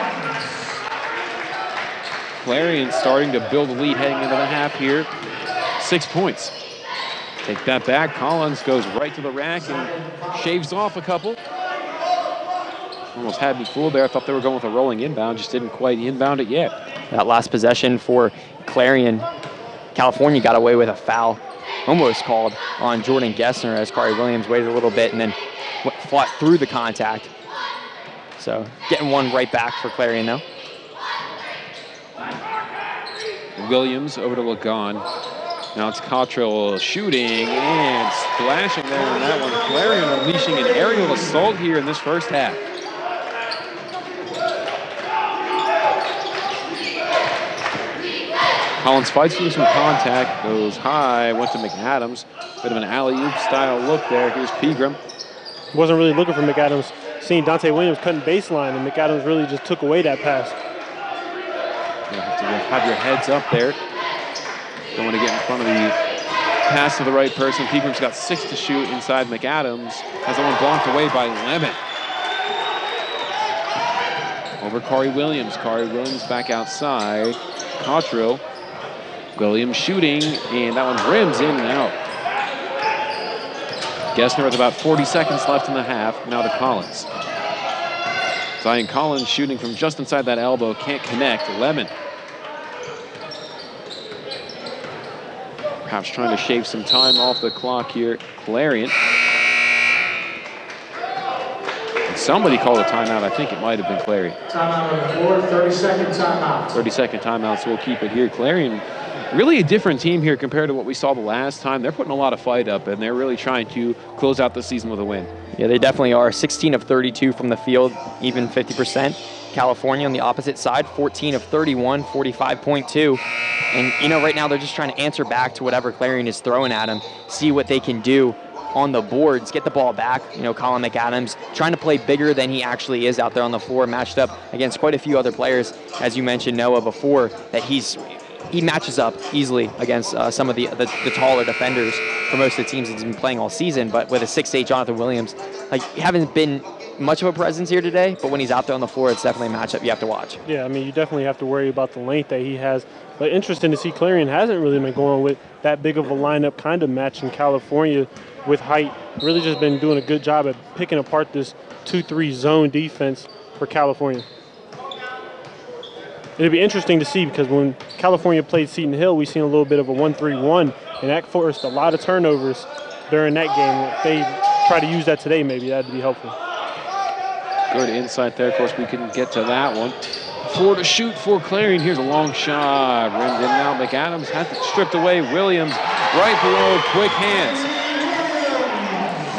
Clarion starting to build a lead heading into the half here. 6 points. Take that back. Collins goes right to the rack and shaves off a couple. Almost had me fooled there. I thought they were going with a rolling inbound. Just didn't quite inbound it yet.
That last possession for Clarion, California got away with a foul almost called on Jordan Gessner as Kari Williams waited a little bit and then fought through the contact. So getting one right back for Clarion though.
Williams over to Lagon. Now it's Cottrell shooting and splashing there on that one. Clarion unleashing an aerial assault here in this first half. Collins fights through some contact, goes high, went to McAdams. Bit of an alley-oop style look there. Here's Pegram.
Wasn't really looking for McAdams. Seeing Dante Williams cutting baseline, and McAdams really just took away that pass.
You have to have your heads up there. Don't want to get in front of the pass to the right person. Pegram's got 6 to shoot inside McAdams. Has the one blocked away by Lemon. Over Kari Williams. Kari Williams back outside. Cottrell. Williams shooting, and that one rims in and out. Gessner with about 40 seconds left in the half. Now to Collins. Zion Collins shooting from just inside that elbow. Can't connect. Lemon. Perhaps trying to shave some time off the clock here. Clarion. And somebody called a timeout. I think it might have been Clarion.
Timeout on the floor, 30-second timeout.
30-second timeout, so we'll keep it here. Clarion, really a different team here compared to what we saw the last time. They're putting a lot of fight up, and they're really trying to close out the season with a win.
Yeah, they definitely are. 16 of 32 from the field, even 50%. California on the opposite side, 14 of 31, 45.2. And, you know, right now they're just trying to answer back to whatever Clarion is throwing at them, see what they can do on the boards, get the ball back. You know, Colin McAdams trying to play bigger than he actually is out there on the floor, matched up against quite a few other players, as you mentioned, Noah, before, that he matches up easily against some of the taller defenders for most of the teams he's been playing all season. But with a 6'8" Jonathan Williams, like, haven't been much of a presence here today, but when he's out there on the floor, it's definitely a matchup you have to watch.
Yeah, I mean, you definitely have to worry about the length that he has. But interesting to see Clarion hasn't really been going with that big of a lineup kind of match in California with height. Really just been doing a good job at picking apart this 2-3 zone defense for California. It'll be interesting to see because when California played Seton Hill, we seen a little bit of a 1-3-1, and that forced a lot of turnovers during that game. If they try to use that today, maybe that'd be helpful.
Good insight there. Of course, we couldn't get to that one. 4 to shoot for Clarion. Here's a long shot. Rimmed in now. McAdams has it stripped away. Williams right below. Quick hands.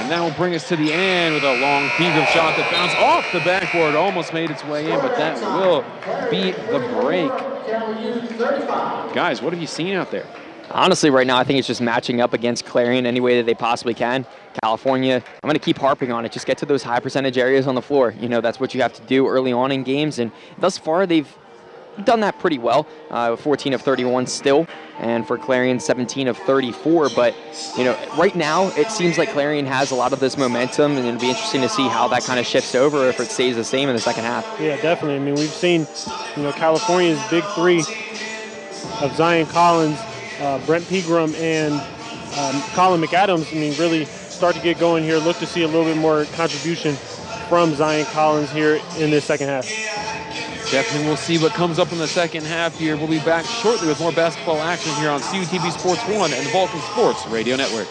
And that will bring us to the end with a long Pegram shot that bounced off the backboard. Almost made its way in, but that will beat the break. Guys, what have you seen out there?
Honestly, right now, I think it's just matching up against Clarion any way that they possibly can. California, I'm going to keep harping on it. Just get to those high percentage areas on the floor. You know, that's what you have to do early on in games. And thus far, they've done that pretty well. 14 of 31 still. And for Clarion, 17 of 34. But, you know, right now, it seems like Clarion has a lot of this momentum. And it'll be interesting to see how that kind of shifts over if it stays the same in the second half.
Yeah, definitely. I mean, we've seen, you know, California's big three of Zion Collins, Brent Pegram, and Colin McAdams, I mean, really start to get going here. Look to see a little bit more contribution from Zion Collins here in this second half.
Definitely we'll see what comes up in the second half here. We'll be back shortly with more basketball action here on CUTV Sports 1 and the Vulcan Sports Radio Network.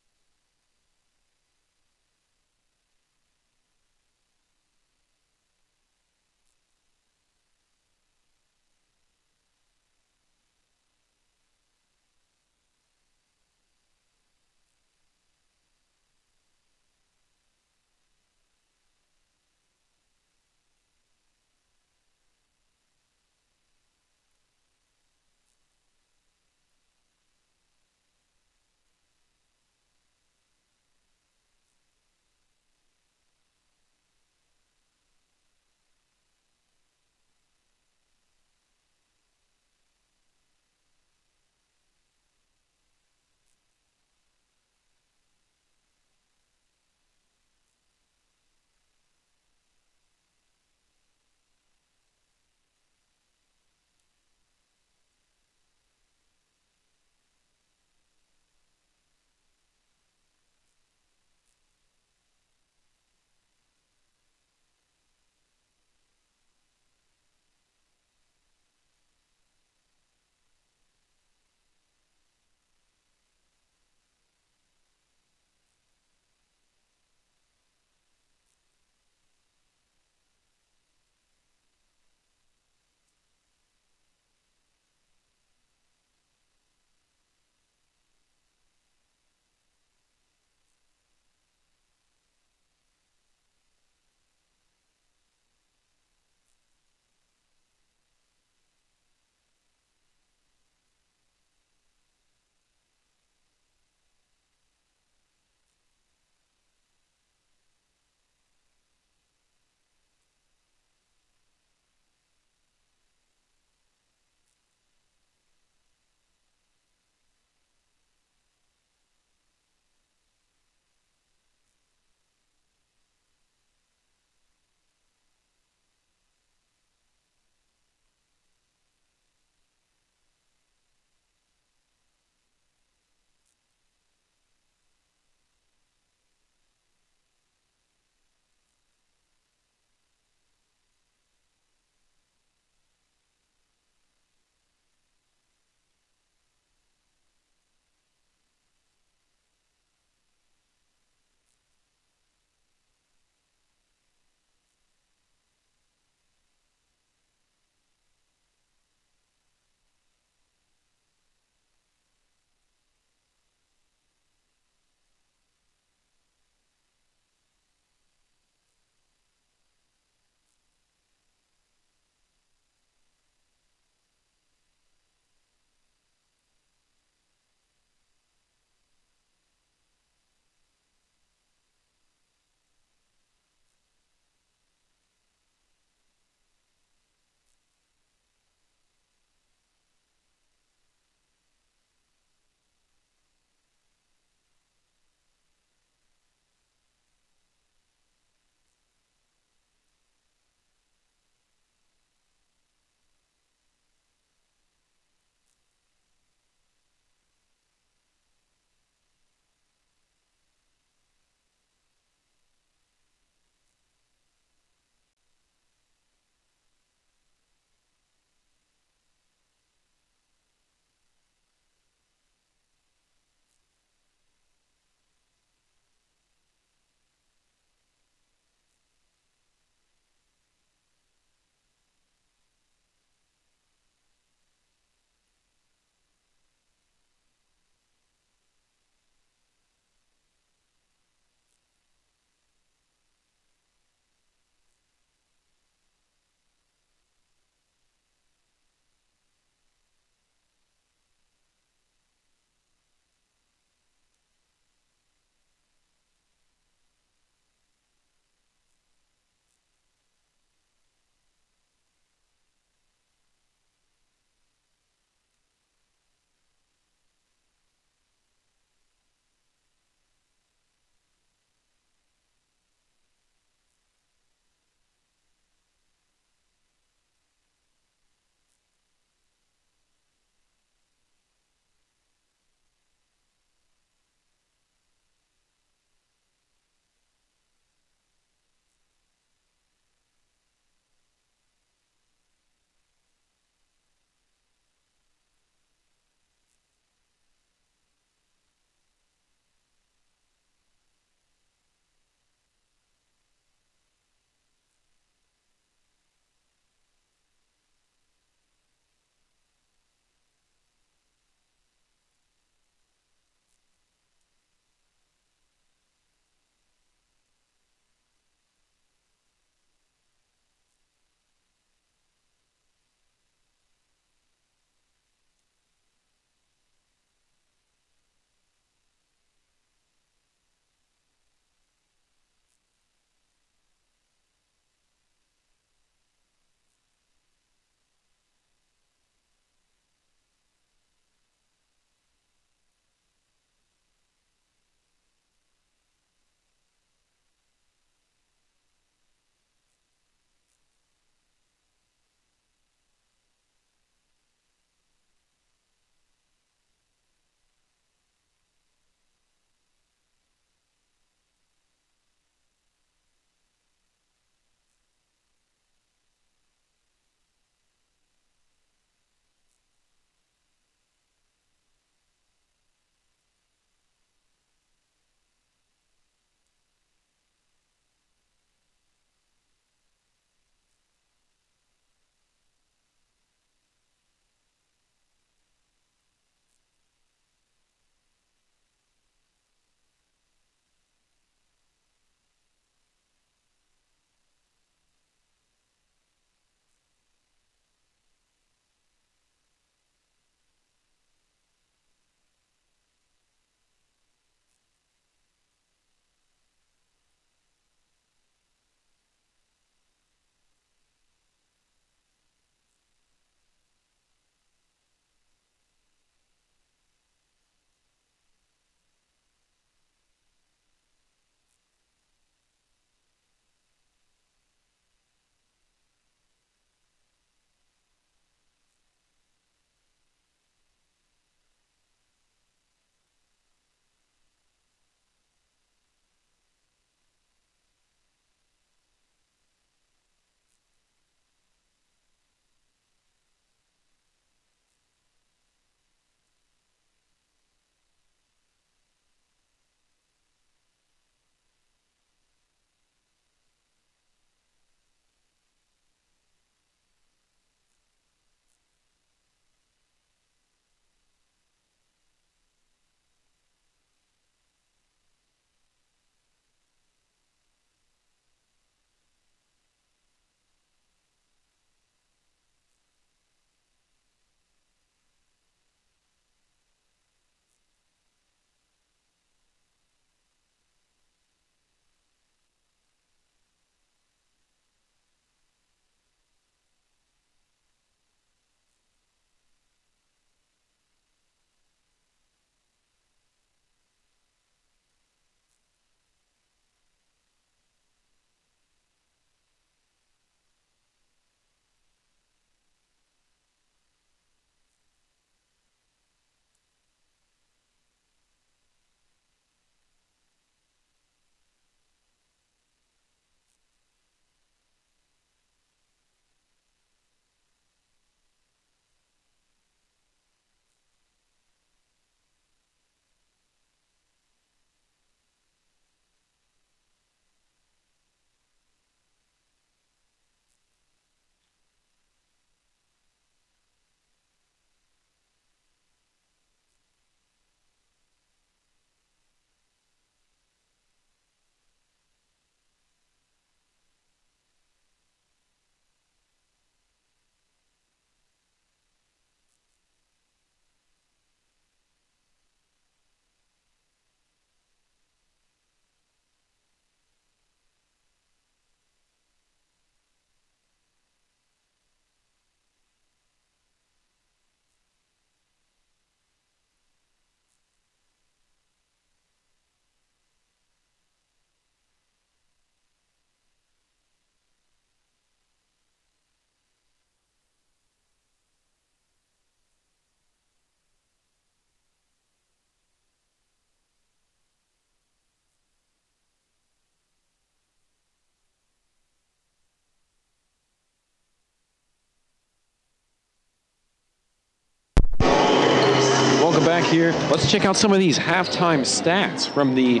back here. Let's check out some of these halftime stats from the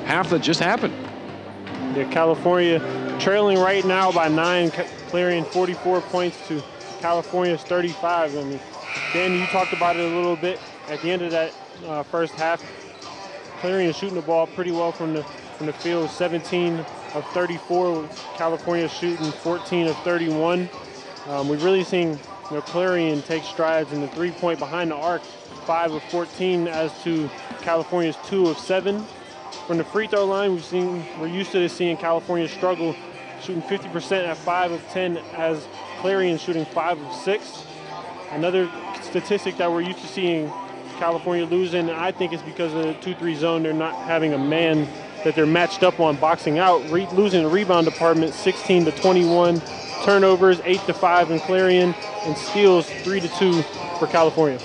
half that just happened.
Yeah, California trailing right now by 9, Clarion 44 points to California's 35. I mean, Danny, you talked about it a little bit. At the end of that first half, Clarion shooting the ball pretty well from the field, 17 of 34. California shooting 14 of 31. We've really seen Clarion take strides in the three-point behind the arc, 5 of 14 as to California's 2 of 7. From the free throw line, we're used to seeing California struggle, shooting 50% at 5 of 10 as Clarion shooting 5 of 6. Another statistic that we're used to seeing California losing, I think it's because of the 2-3 zone. They're not having a man that they're matched up on boxing out, losing the rebound department 16 to 21, turnovers 8 to 5 in Clarion, and steals 3 to 2 for California.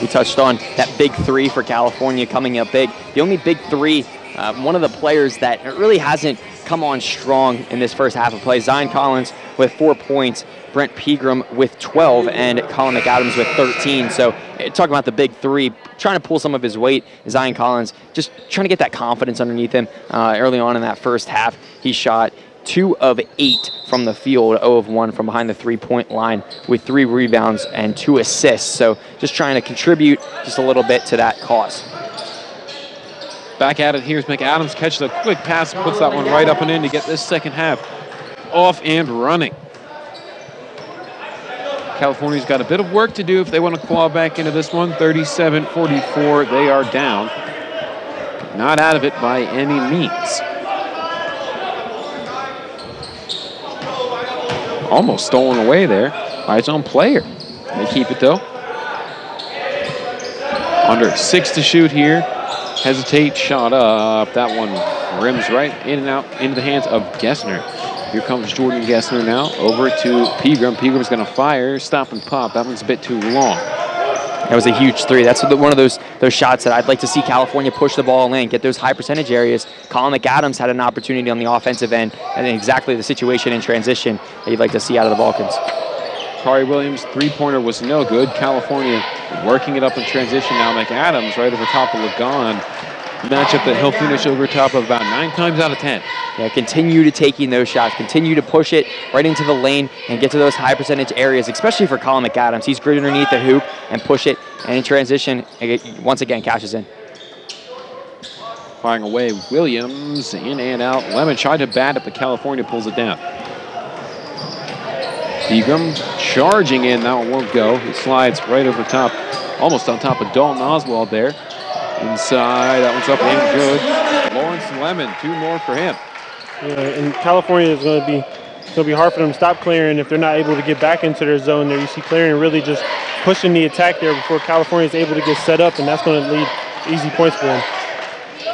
We touched on that big three for California coming up big. The only big three, one of the players that really hasn't come on strong in this first half of play, Zion Collins with 4 points, Brent Pegram with 12, and Colin McAdams with 13. So talking about the big three, trying to pull some of his weight, Zion Collins just trying to get that confidence underneath him. Early on in that first half, he shot 2 of 8 from the field, 0 of 1 from behind the three-point line with 3 rebounds and 2 assists. So just trying to contribute just a little bit to that cause.
Back at it, here's McAdams, catches a quick pass, puts that one right up and in to get this second half off and running. California's got a bit of work to do if they want to claw back into this one. 37-44, they are down. Not out of it by any means. Almost stolen away there by its own player. They keep it though. Under 6 to shoot here. Hesitate, shot up. That one rims right in and out into the hands of Gessner. Here comes Jordan Gessner now over to Pegram. Pegram's going to fire, stop and pop. That one's a bit too long.
That was a huge three. That's one of those shots that I'd like to see California push the ball in, get those high percentage areas. Colin McAdams had an opportunity on the offensive end, and exactly the situation in transition that you'd like to see out of the Vulcans.
Kari Williams' three-pointer was no good. California working it up in transition now. McAdams right over top of Lagon. Matchup that he'll finish over top of about 9 times out of 10.
Yeah, continue to taking those shots, continue to push it right into the lane and get to those high percentage areas, especially for Colin McAdams. He's great underneath the hoop and push it, and in transition, once again, cashes in.
Firing away, Williams in and out. Lemon tried to bat it, but California pulls it down. Pegram charging in, that one won't go. He slides right over top, almost on top of Dalton Oswald there. Inside, that one's up and good. Lawrence Lemon, 2 more for him.
Yeah, and California is going to be hard for them to stop Clarion if they're not able to get back into their zone there. You see Clarion really just pushing the attack there before California is able to get set up, and that's going to lead easy points for them.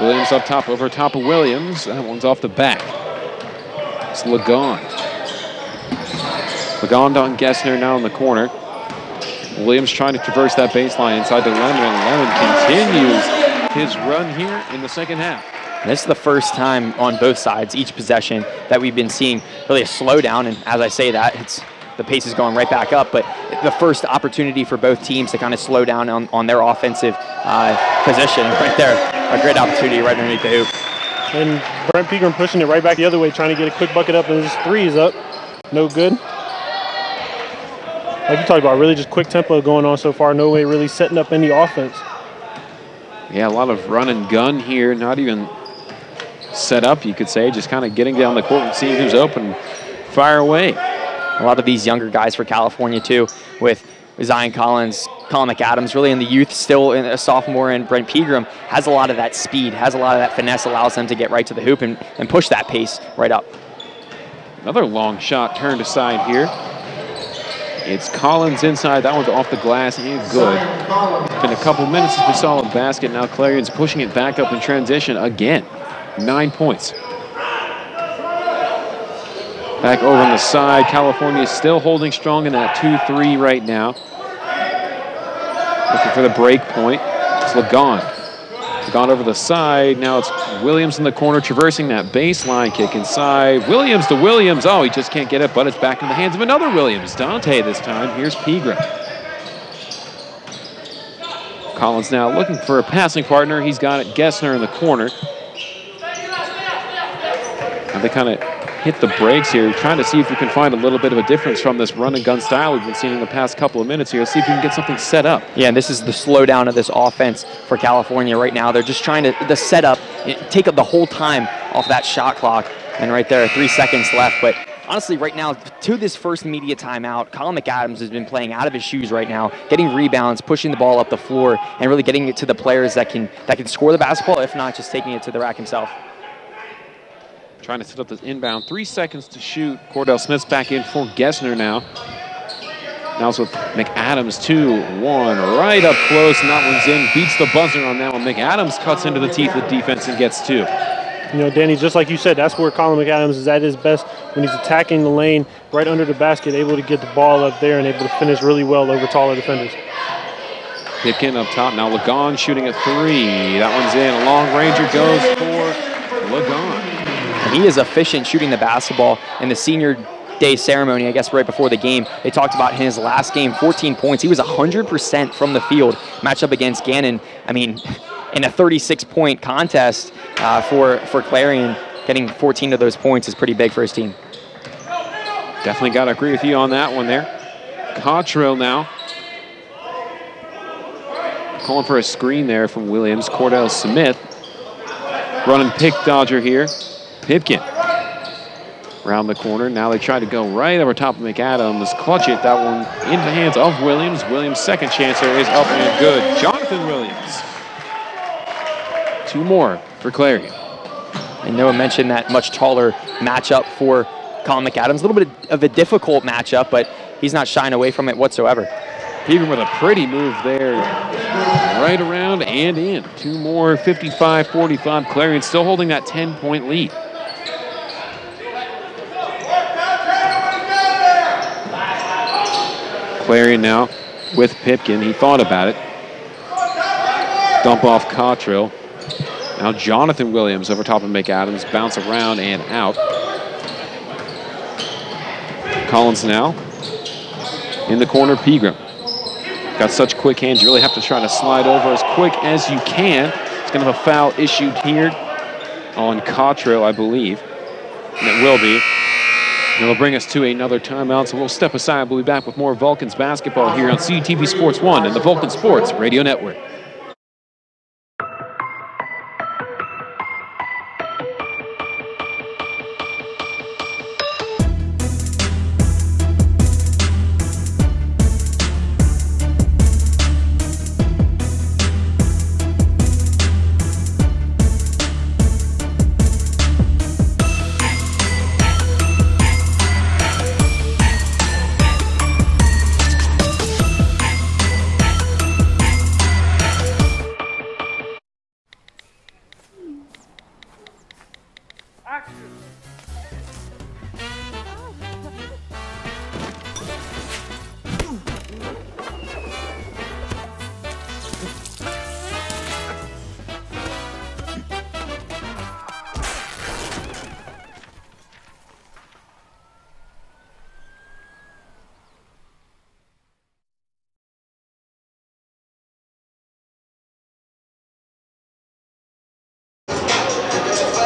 Williams up top, over top of Williams. That one's off the back. It's Lagon. Lagon on Gessner now in the corner. Williams trying to traverse that baseline inside the Lemon, and Lemon continues his run here in the second half.
This is the first time on both sides, each possession, that we've been seeing really a slowdown, and as I say that, the pace is going right back up, but the first opportunity for both teams to kind of slow down on their offensive position right there. A great opportunity right underneath the hoop.
And Brent Pegram pushing it right back the other way, trying to get a quick bucket up, and his 3 is up. No good. Like you talked about, really just quick tempo going on so far. No way really setting up any offense.
Yeah, a lot of run and gun here. Not even set up, you could say. Just kind of getting down the court and seeing who's open. Fire away.
A lot of these younger guys for California, too, with Zion Collins, Colin McAdams, really in the youth, still in a sophomore, and Brent Pegram has a lot of that speed, has a lot of that finesse, allows them to get right to the hoop and push that pace right up.
Another long shot turned aside here. It's Collins inside. That one's off the glass and good. It's been a couple minutes since we saw the basket. Now Clarion's pushing it back up in transition again. 9 points. Back over on the side. California is still holding strong in that 2-3 right now. Looking for the break point. It's Lagon. Lagon over the side. Now it's Williams in the corner traversing that baseline, kick inside. Williams to Williams. Oh, he just can't get it, but it's back in the hands of another Williams. Dante this time. Here's Pegram. Collins now looking for a passing partner. He's got it, Gessner in the corner. And they kind of hit the brakes here, trying to see if we can find a little bit of a difference from this run and gun style we've been seeing in the past couple of minutes here. See if we can get something set up.
Yeah, and this is the slowdown of this offense for California right now. They're just trying to, the setup, take up the whole time off that shot clock. And right there, 3 seconds left. But honestly, right now, to this first media timeout, Colin McAdams has been playing out of his shoes right now, getting rebounds, pushing the ball up the floor, and really getting it to the players that can score the basketball, if not just taking it to the rack himself.
Trying to set up this inbound. 3 seconds to shoot. Cordell Smith's back in for Gessner now. Now it's with McAdams, 2-1, right up close, and that one's in. Beats the buzzer on that one. McAdams cuts into the teeth of defense and gets 2.
You know, Danny, just like you said, that's where Colin McAdams is at his best, when he's attacking the lane right under the basket, able to get the ball up there and able to finish really well over taller defenders.
Pipkin up top. Now Lagon shooting a 3. That one's in. A long ranger goes for Lagon.
He is efficient shooting the basketball. In the senior day ceremony, I guess right before the game, they talked about his last game, 14 points. He was 100% from the field. Match up against Gannon, I mean, in a 36-point contest for Clarion, getting 14 of those points is pretty big for his team.
Definitely got to agree with you on that one there. Cottrell now. Calling for a screen there from Williams. Cordell Smith running pick dodger here. Pipkin around the corner. Now they try to go right over top of McAdams. Clutch it. That one into the hands of Williams. Williams' second chancer is up and good. Jonathan Williams. 2 more for Clarion.
And Noah mentioned that much taller matchup for Colin McAdams. A little bit of a difficult matchup, but he's not shying away from it whatsoever.
Even with a pretty move there. Right around and in. 2 more, 55-45. Clarion still holding that 10-point lead. Clarion now with Pipkin. He thought about it. Dump off Cottrell. Now Jonathan Williams over top of McAdams. Bounce around and out. Collins now in the corner. Pegram. Got such quick hands, you really have to try to slide over as quick as you can. It's going to have a foul issued here on Cottrell, I believe. And it will be. And it'll bring us to another timeout, so we'll step aside. We'll be back with more Vulcans basketball here on CTV Sports 1 and the Vulcan Sports Radio Network.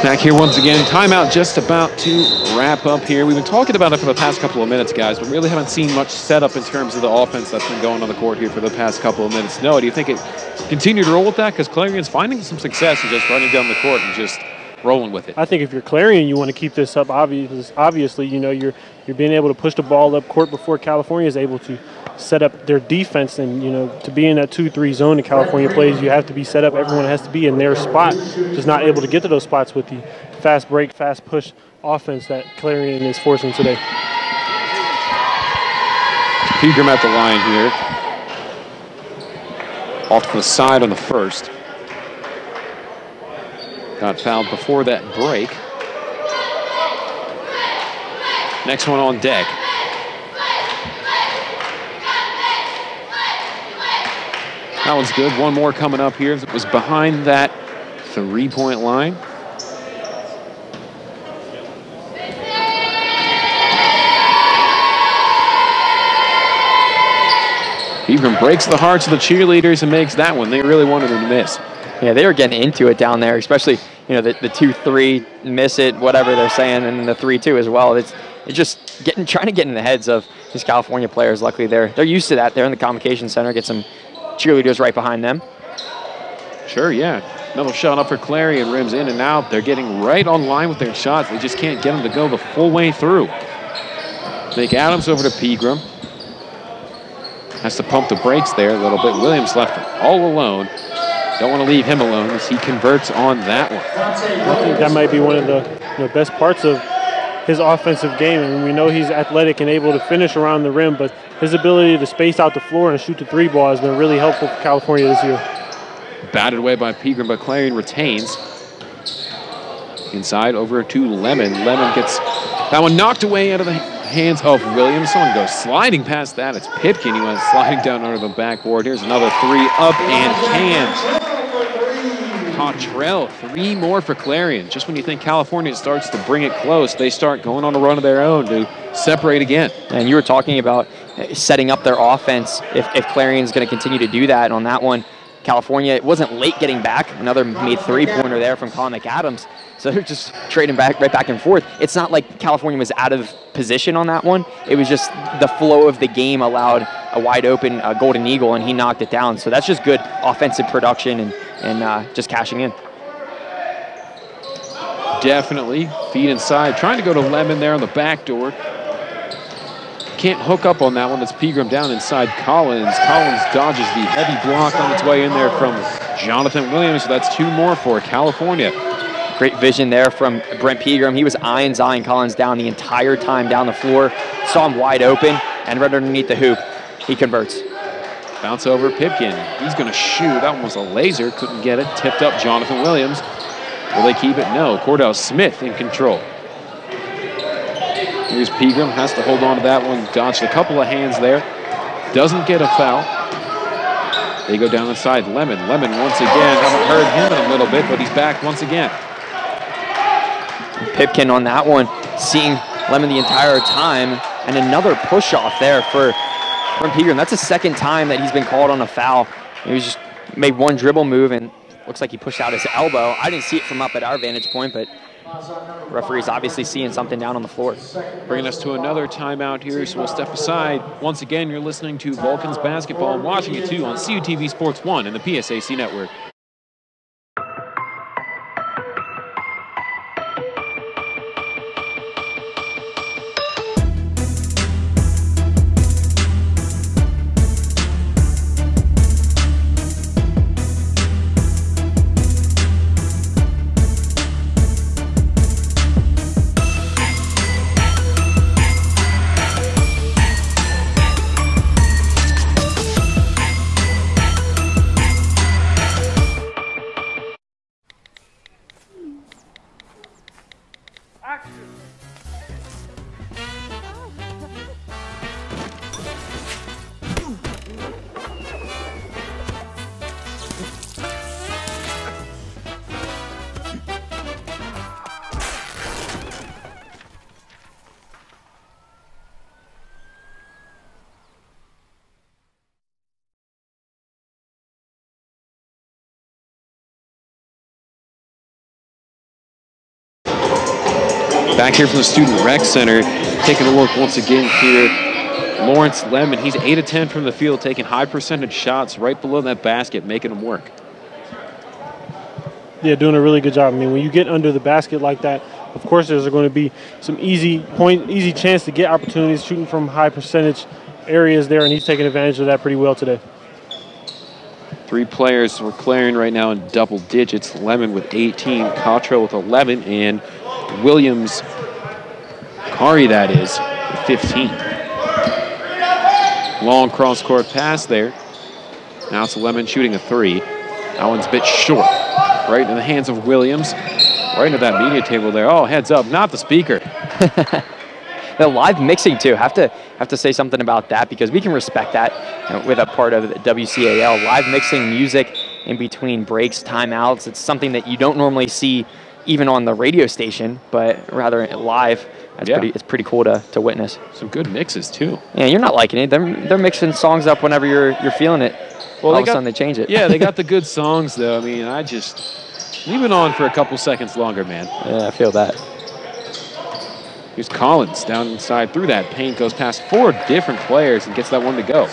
Back here once again. Timeout just about to wrap up here. We've been talking about it for the past couple of minutes, guys, but really haven't seen much setup in terms of the offense that's been going on the court here for the past couple of minutes. Noah, do you think it continue to roll with that? Because Clarion's finding some success in just running down the court and just rolling with it.
I think if you're Clarion, you want to keep this up. Obviously, you know, you're being able to push the ball up court before California is able to set up their defense. And, you know, to be in that 2-3 zone that California plays, you have to be set up. Everyone has to be in their spot. Just not able to get to those spots with the fast break, fast push offense that Clarion is forcing today.
Pegram at the line here. Off to the side on the first. Got fouled before that break. Next one on deck. That one's good. One more coming up here. It was behind that 3-point line. Pegram breaks the hearts of the cheerleaders and makes that one. They really wanted him to miss.
Yeah, they were getting into it down there, especially, you know, the 2-3, miss it, whatever they're saying, and the 3-2 as well. It's just trying to get in the heads of these California players. Luckily, they're used to that. They're in the Convocation Center, get some cheerleaders right behind them.
Sure, yeah. Another shot up for Clarion, rims in and out. They're getting right on line with their shots. They just can't get them to go the full way through. McAdams over to Pegram. Has to pump the brakes there a little bit. Williams left all alone. Don't want to leave him alone as he converts on that one.
I think that might be one of the best parts of his offensive game. I mean, we know he's athletic and able to finish around the rim, but his ability to space out the floor and shoot the 3 ball has been really helpful for California this year.
Batted away by Pegram, but Clarion retains. Inside over to Lemon. Lemon gets that one knocked away out of the hands of Williams. Someone goes sliding past that. It's Pipkin. He went sliding down under the backboard. Here's another 3 up and can. Cottrell, 3 more for Clarion. Just when you think California starts to bring it close, they start going on a run of their own to separate again.
And you were talking about setting up their offense if Clarion's going to continue to do that. And on that one, California, it wasn't late getting back. Another made 3-pointer there from Colin McAdams. So they're just trading right back and forth. It's not like California was out of position on that one. It was just the flow of the game allowed a wide open Golden Eagle, and he knocked it down. So that's just good offensive production and just cashing in.
Definitely. Feet inside. Trying to go to Lemon there on the back door. Can't hook up on that one. That's Pegram down inside Collins. Collins dodges the heavy block on its way in there from Jonathan Williams. So that's 2 more for California.
Great vision there from Brent Pegram. He was eyeing Zion Collins down the entire time down the floor. Saw him wide open and right underneath the hoop. He converts.
Bounce over Pipkin. He's going to shoot. That one was a laser. Couldn't get it. Tipped up Jonathan Williams. Will they keep it? No. Cordell Smith in control. Here's Pegram. Has to hold on to that one. Dodged a couple of hands there. Doesn't get a foul. They go down inside Lemon. Lemon once again. Haven't heard him in a little bit, but he's back once again.
Pipkin on that one, seeing Lemon the entire time, and another push-off there for Pegram. That's the second time that he's been called on a foul. He was just made one dribble move, and looks like he pushed out his elbow. I didn't see it from up at our vantage point, but referee's obviously seeing something down on the floor.
Bringing us to another timeout here, so we'll step aside. Once again, you're listening to Vulcans Basketball and watching it too on CUTV Sports 1 and the PSAC Network. Back here from the Student Rec Center, taking a look once again here. Lawrence Lemon, he's 8 of 10 from the field, taking high percentage shots right below that basket, making them work.
Yeah, doing a really good job. I mean, when you get under the basket like that, of course there's going to be some easy chance to get opportunities shooting from high percentage areas there, and he's taking advantage of that pretty well today.
3 players were Clarion right now in double digits. Lemon with 18, Cottrell with 11, and Williams, Kari that is, with 15. Long cross-court pass there. Now it's Lemon shooting a 3. That one's a bit short. Right in the hands of Williams. Right into that media table there. Oh, heads up, not the speaker.
The live mixing too. Have to say something about that, because we can respect that with a part of the WCAL. Live mixing music in between breaks, timeouts. It's something that you don't normally see even on the radio station, but rather live. It's pretty cool to witness.
Some good mixes too.
Yeah, you're not liking it. They're mixing songs up whenever you're feeling it. Well, all of a sudden they change it.
Yeah, they got the good songs though. I mean, I just leave it on for a couple seconds longer, man.
Yeah, I feel that.
Here's Collins down inside through that paint, goes past 4 different players and gets that one to go.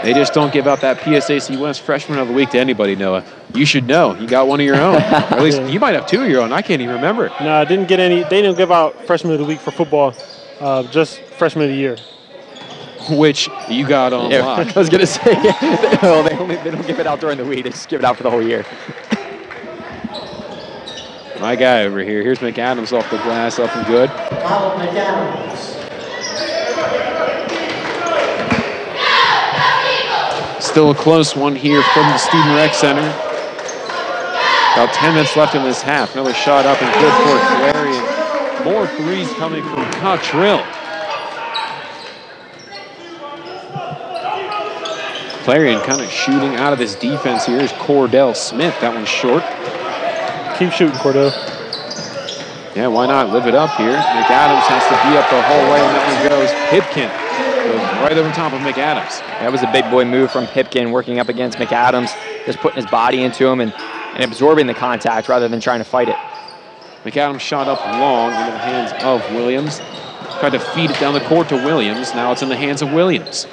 They just don't give out that PSAC West Freshman of the Week to anybody, Noah. You should know. You got one of your own. Or at least you might have 2 of your own. I can't even remember.
No, I didn't get any. They didn't give out Freshman of the Week for football, just Freshman of the Year.
Which you got on lock.
I was going to say, well, they don't give it out during the week. They just give it out for the whole year.
My guy over here. Here's McAdams off the glass, up and good. Still a close one here from the Student Rec Center. About 10 minutes left in this half. Another shot up and good for Clarion. More threes coming from Cottrell. Clarion kind of shooting out of this defense here is Cordell Smith. That one's short.
Keep shooting, Cordell.
Yeah, why not? Live it up here. McAdams has to be up the whole way, and that one goes. Pipkin goes right over top of McAdams.
That was a big boy move from Pipkin, working up against McAdams, just putting his body into him and absorbing the contact rather than trying to fight it.
McAdams shot up long into the hands of Williams. Tried to feed it down the court to Williams. Now it's in the hands of Williams.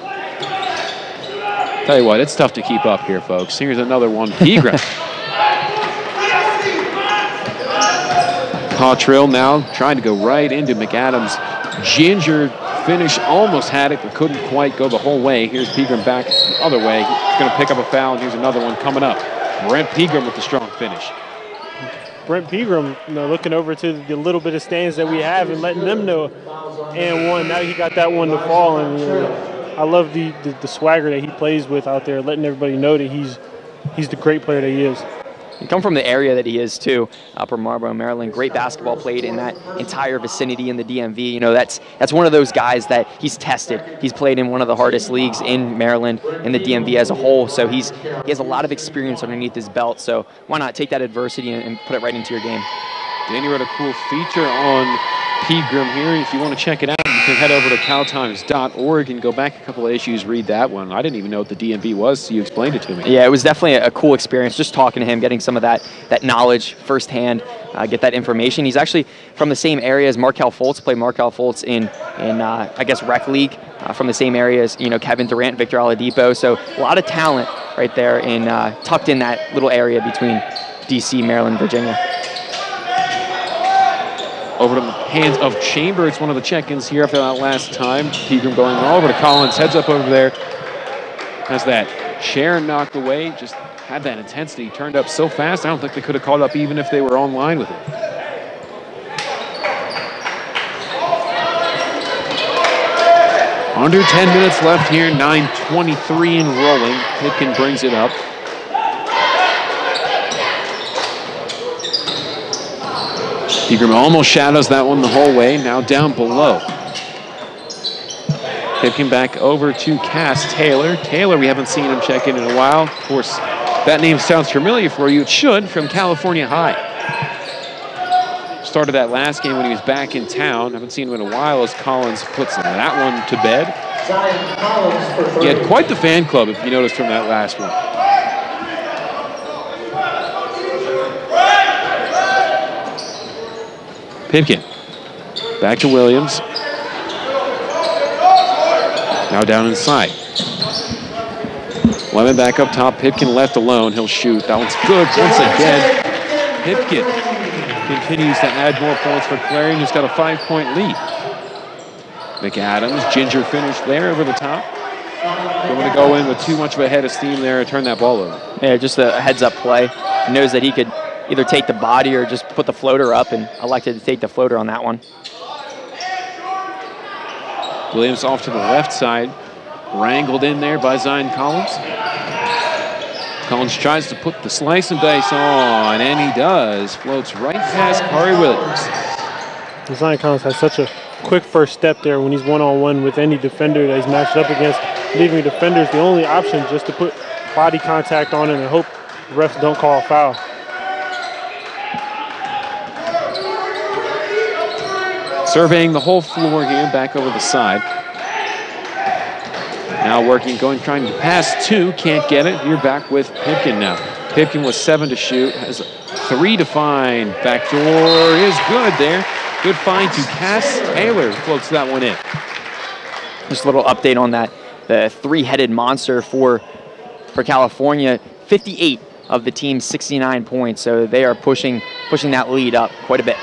Tell you what, it's tough to keep up here, folks. Here's another one. Pegram. Cottrell now trying to go right into McAdams. Ginger finish, almost had it, but couldn't quite go the whole way. Here's Pegram back the other way. He's going to pick up a foul, and here's another one coming up. Brent Pegram with the strong finish.
Brent Pegram, looking over to the little bit of stands that we have and letting them know. And one, now he got that one to fall. And I love the swagger that he plays with out there, letting everybody know that he's the great player that he is.
You come from the area that he is too, Upper Marlboro, Maryland. Great basketball played in that entire vicinity in the DMV. You know, that's one of those guys that he's tested. He's played in one of the hardest leagues in Maryland, in the DMV as a whole. So he has a lot of experience underneath his belt. So why not take that adversity and put it right into your game?
Danny wrote a cool feature on Pegram here. If you want to check it out, you can head over to cowtimes.org and go back a couple of issues, read that one. I didn't even know what the DMV was, so you explained it to me.
Yeah, it was definitely a cool experience, just talking to him, getting some of that knowledge firsthand, get that information. He's actually from the same area as Markel Fultz, played Markel Fultz in I guess, Rec League, from the same area as, Kevin Durant, Victor Oladipo. So a lot of talent right there tucked in that little area between D.C., Maryland, Virginia.
Over to the hands of Chamber. It's one of the check-ins here after that last time. Pegram going all over to Collins. Heads up over there. Has that chair knocked away. Just had that intensity. Turned up so fast, I don't think they could have called up even if they were online with it. Under 10 minutes left here. 9:23 and rolling. Pipkin brings it up. Pegram almost shadows that one the whole way, now down below. Pipkin back over to Cass Taylor. Taylor, we haven't seen him check in a while. Of course, that name sounds familiar for you. It should, from California High. Started that last game when he was back in town. Haven't seen him in a while as Collins puts that one to bed. He had quite the fan club, if you noticed from that last one. Pipkin, back to Williams. Now down inside. Lemon back up top. Pipkin left alone. He'll shoot. That one's good once again. Pipkin continues to add more points for Clarion, who's got a 5-point lead. McAdams, Ginger finish there over the top. Don't want to go in with too much of a head of steam there and turn that ball over.
Yeah, just a heads-up play. He knows that he could either take the body or just put the floater up, and elected to take the floater on that one.
Williams off to the left side. Wrangled in there by Zion Collins. Collins tries to put the slice and dice on, and he does. Floats right past Kari Williams.
Zion Collins has such a quick first step there when he's one-on-one with any defender that he's matched up against. Leaving defenders the only option just to put body contact on it and hope the refs don't call a foul.
Surveying the whole floor here, back over the side. Now working, trying to pass 2, can't get it. You're back with Pipkin now. Pipkin with 7 to shoot, has 3 to find. Backdoor is good there. Good find to Cass Taylor, floats that one in.
Just a little update on that. The 3-headed monster for California, 58 of the team's 69 points, so they are pushing that lead up quite a bit.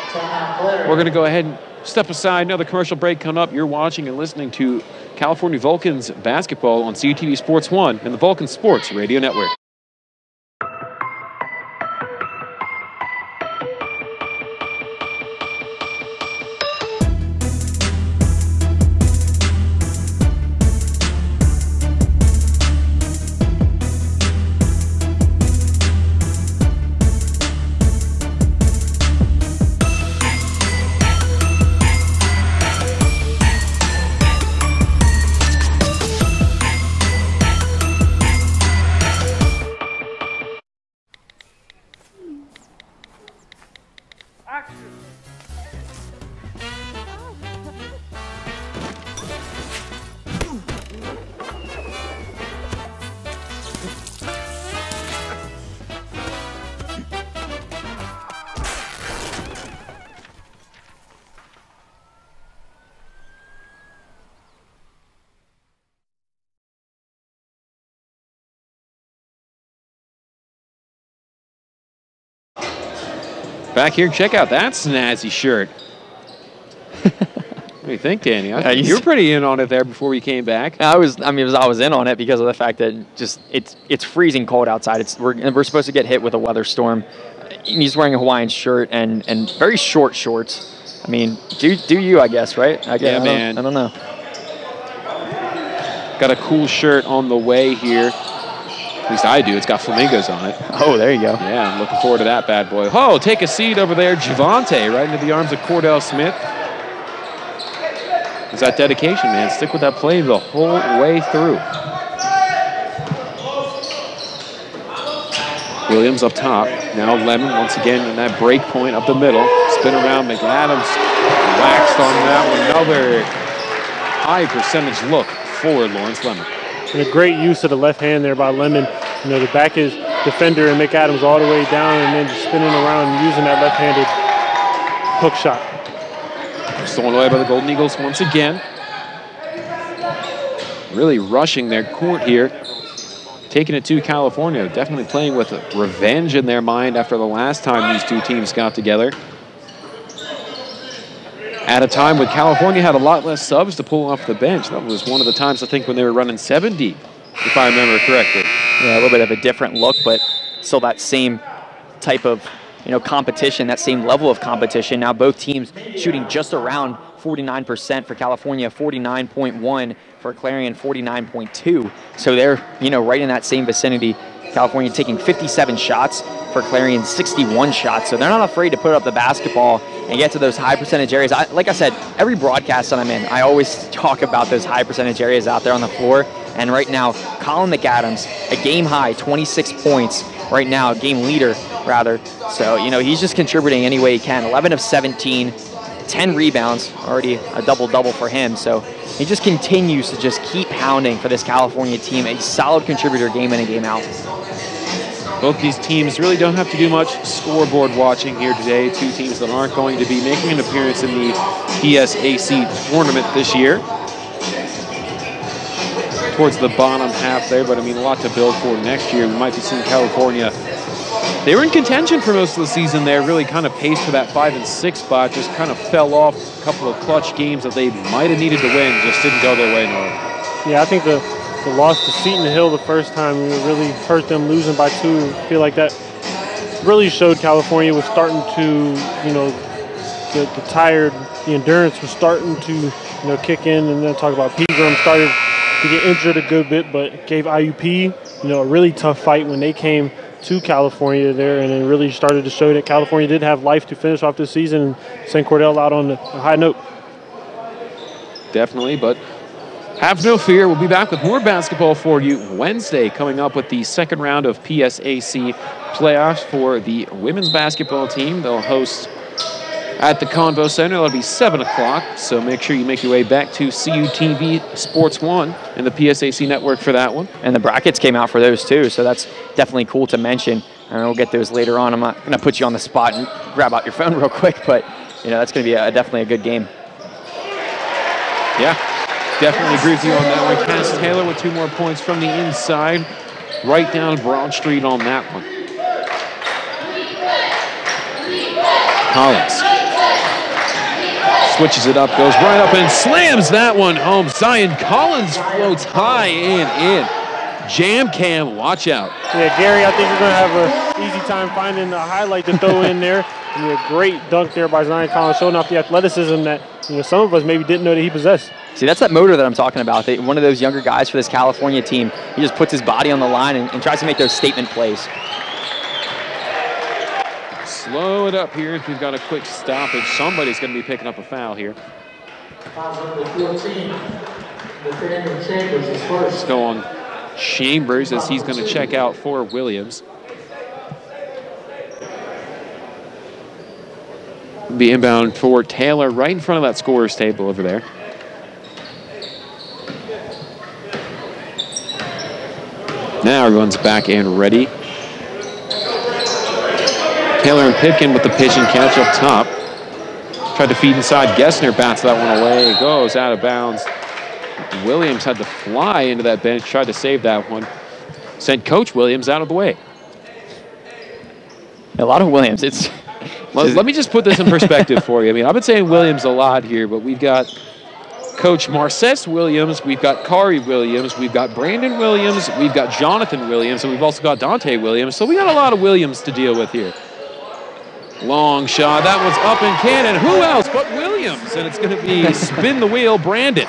We're going to go ahead and step aside. Another commercial break coming up. You're watching and listening to California Vulcans basketball on CTV Sports 1 and the Vulcan Sports Radio Network. Back here, check out that snazzy shirt. What do you think, Danny? You were pretty in on it there before we came back.
I was in on it because of the fact that it's freezing cold outside. We're supposed to get hit with a weather storm. He's wearing a Hawaiian shirt and very short shorts. I mean, do you, I guess, right?
Yeah, man.
I don't know.
Got a cool shirt on the way here. At least I do. It's got flamingos on it.
Oh, there you go.
Yeah, I'm looking forward to that bad boy. Oh, take a seat over there. Javante right into the arms of Cordell Smith. It's that dedication, man. Stick with that play the whole way through. Williams up top. Now Lemon once again in that break point up the middle. Spin around. McAdams waxed on that one. Another high percentage look for Lawrence Lemon.
And a great use of the left hand there by Lemon. You know, to back his defender and McAdams all the way down and then just spinning around and using that left-handed hook shot.
Stolen away by the Golden Eagles once again. Really rushing their court here. Taking it to California. Definitely playing with revenge in their mind after the last time these two teams got together. At a time when California had a lot less subs to pull off the bench. That was one of the times, I think, when they were running 7 deep, if I remember correctly.
Yeah, a little bit of a different look, but still that same type of, competition, that same level of competition. Now both teams shooting just around 49% for California, 49.1 for Clarion, 49.2. So they're, right in that same vicinity. California taking 57 shots for Clarion, 61 shots. So they're not afraid to put up the basketball and get to those high percentage areas. Like I said, every broadcast that I'm in, I always talk about those high percentage areas out there on the floor. And right now, Colin McAdams, a game high, 26 points right now, game leader, rather. So, he's just contributing any way he can. 11 of 17, 10 rebounds, already a double-double for him. So he just continues to just keep pounding for this California team, a solid contributor game in and game out.
Both these teams really don't have to do much scoreboard watching here today. Two teams that aren't going to be making an appearance in the PSAC tournament this year. Towards the bottom half there, but a lot to build for next year. We might be seeing California. They were in contention for most of the season there, really kind of paced for that 5 and 6 spot, just kind of fell off a couple of clutch games that they might have needed to win, just didn't go their way, Norm.
Yeah, I think the loss to Seton Hill the first time really hurt them, losing by 2. I feel like that really showed California was starting to, the endurance was starting to, kick in. And then talk about Pegram started to get injured a good bit, but gave IUP, a really tough fight when they came to California there, and it really started to show that California did have life to finish off this season and send Cordell out on a high note.
Definitely, but have no fear. We'll be back with more basketball for you Wednesday, coming up with the second round of PSAC playoffs for the women's basketball team. They'll host at the Convo Center. That'll be 7 o'clock, so make sure you make your way back to CUTV Sports 1 and the PSAC network for that one.
And the brackets came out for those too, so that's definitely cool to mention. And we'll get those later on. I'm not going to put you on the spot and grab out your phone real quick, but that's going to be definitely a good game.
Yeah, definitely agree with you on that one. Cass Taylor with 2 more points from the inside, right down Broad Street on that one. Collins switches it up, goes right up and slams that one home. Zion Collins floats high and in. Jam Cam, watch out.
Yeah, Gary, I think you're going to have an easy time finding a highlight to throw in there. And a great dunk there by Zion Collins, showing off the athleticism that some of us maybe didn't know that he possessed.
See, that's that motor that I'm talking about. One of those younger guys for this California team, he just puts his body on the line and tries to make those statement plays.
Slow it up here. We've got a quick stoppage. Somebody's going to be picking up a foul here. Let's go on Chambers as he's going to check out for Williams. Be inbound for Taylor right in front of that scorer's table over there. Now everyone's back and ready. Taylor and Pipkin with the pitch and catch up top. Tried to feed inside. Gessner bats that one away. Goes out of bounds. Williams had to fly into that bench. Tried to save that one. Sent Coach Williams out of the way.
A lot of Williams.
Let me just put this in perspective for you. I mean, I've been saying Williams a lot here, but we've got Coach Marcess Williams, we've got Kari Williams, we've got Brandon Williams, we've got Jonathan Williams, and we've also got Dante Williams. So we got a lot of Williams to deal with here. Long shot. That one's up in cannon. Who else but Williams? And it's going to be spin the wheel, Brandon.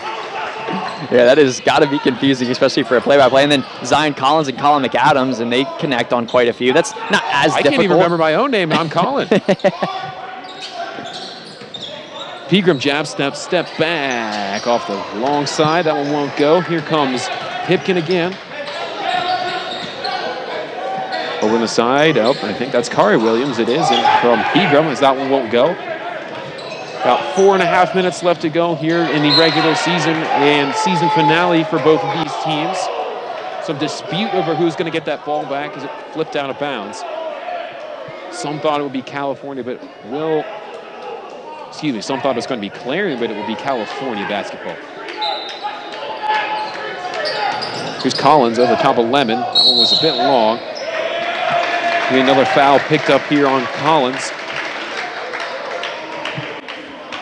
Yeah, that has got to be confusing, especially for a play-by-play. And then Zion Collins and Colin McAdams, and they connect on quite a few. That's not as difficult.
I can't even remember my own name, and I'm Colin. Pegram jab step back off the long side. That one won't go. Here comes Pipkin again. Over the side. Oh, I think that's Kari Williams. It is. And from Pegram, as that one won't go. About 4.5 minutes left to go here in the regular season and season finale for both of these teams. Some dispute over who's going to get that ball back as it flipped out of bounds. Some thought it would be California, but some thought it was going to be Clarion, but it would be California basketball. Here's Collins over top of Lemon. That one was a bit long. Another foul picked up here on Collins.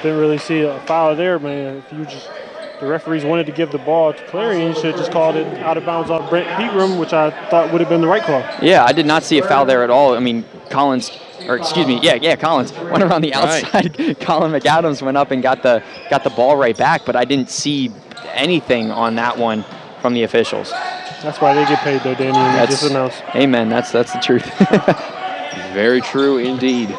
Didn't really see a foul there, man. If the referees wanted to give the ball to Clarion, you should have just called it out of bounds off Brent Pegram, which I thought would have been the right call.
Yeah, I did not see a foul there at all. I mean, Collins went around the outside. Right. Colin McAdams went up and got the ball right back, but I didn't see anything on that one from the officials.
That's why they get paid, though, Danny. And just announce.
Amen. That's the truth.
Very true indeed.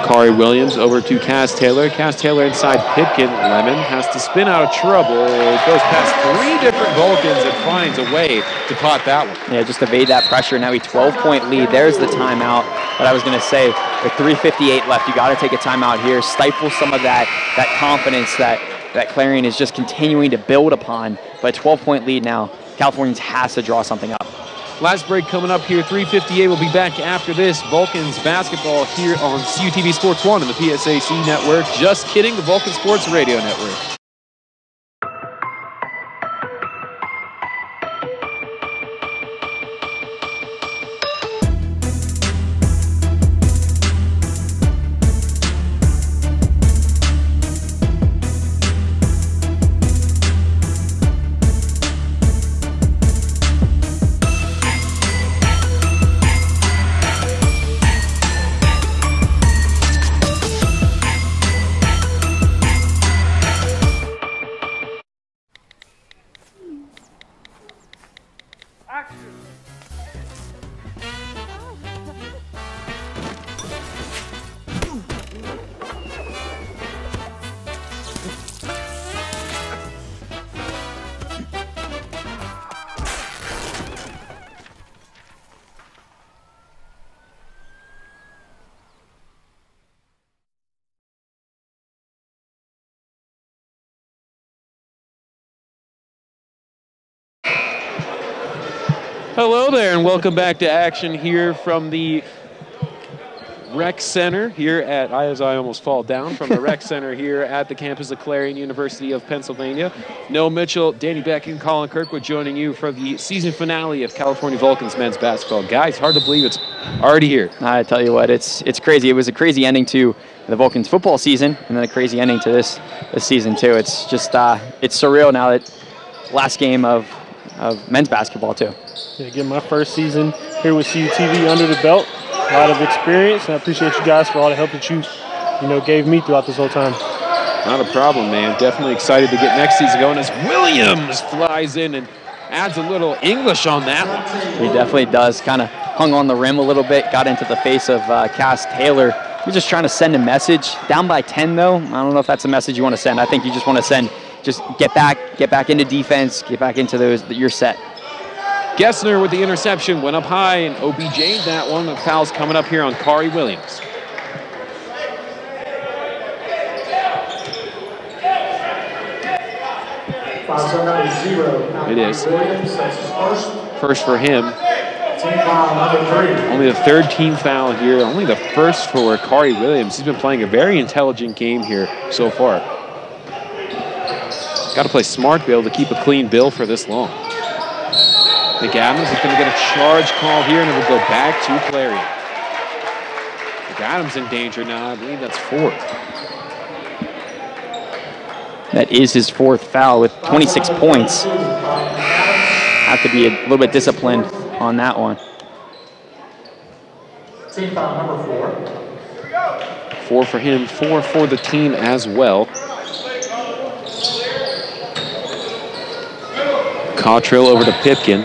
Kari Williams over to Cass Taylor. Cass Taylor inside Pipkin. Lemon has to spin out of trouble. It goes past 3 different Vulcans and finds a way to pot that one.
Yeah, just evade that pressure. Now a 12-point lead. There's the timeout that I was going to say. With 3:58 left, you got to take a timeout here. Stifle some of that confidence that Clarion is just continuing to build upon. But a 12-point lead now. California has to draw something up.
Last break coming up here, 3:58. We'll be back after this. Vulcans basketball here on CUTV Sports 1 and the PSAC network. Just kidding, the Vulcan Sports Radio Network. Hello there, and welcome back to action here from the Rec Center here at, as I almost fall down, from the Rec Center here at the campus of Clarion, University of Pennsylvania. Noah Mitchell, Danny Beck, and Colin Kirkwood joining you for the season finale of California Vulcans men's basketball. Guys, hard to believe it's already here.
I tell you what, it's crazy. It was a crazy ending to the Vulcans football season, and then a crazy ending to this season too. It's just it's surreal now that last game of men's basketball too.
Yeah, get my first season here with CUTV under the belt. A lot of experience, and I appreciate you guys for all the help that you gave me throughout this whole time.
Not a problem, man. Definitely excited to get next season going as Williams flies in and adds a little English on that one.
He definitely does. Kind of hung on the rim a little bit, got into the face of Cass Taylor. You're just trying to send a message. Down by 10, though. I don't know if that's a message you want to send. I think you just want to send, just get back into defense, get back into your set.
Gessner with the interception, went up high, and OBJ'd that one. The foul's coming up here on Kari Williams.
Foul number 0.
It is.
Williams, that's his first.
First for him.
Team foul number 3.
Only the third team foul here. Only the first for Kari Williams. He's been playing a very intelligent game here so far. Got to play smart to be able to keep a clean bill for this long. McAdams is going to get a charge call here, and it will go back to Clarion. McAdams in danger now. I believe that's 4th.
That is his 4th foul with 26 points. Have to be a little bit disciplined on that one.
Team foul number 4.
4 for him, 4 for the team as well. Cottrell over to Pipkin.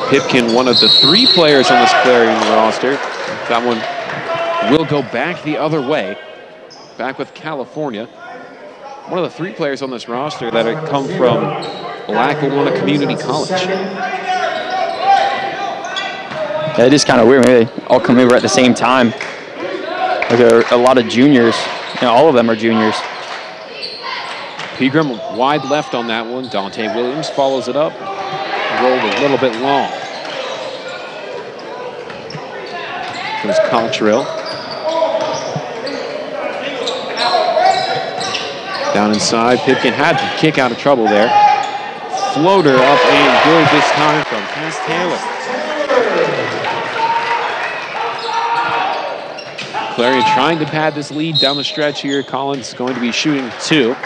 Pipkin, one of the 3 players on this Clarion roster. That one will go back the other way. Back with California. One of the 3 players on this roster that had come from Lackawanna Community College.
Yeah, it is kind of weird. Maybe they all come over at the same time. Like there are a lot of juniors. All of them are juniors.
Pegram wide left on that one. Dante Williams follows it up. Rolled a little bit long. There's Cottrell. Down inside, Pipkin had to kick out of trouble there. Floater up and good this time from Cass Taylor. Clarion trying to pad this lead down the stretch here. Collins going to be shooting 2.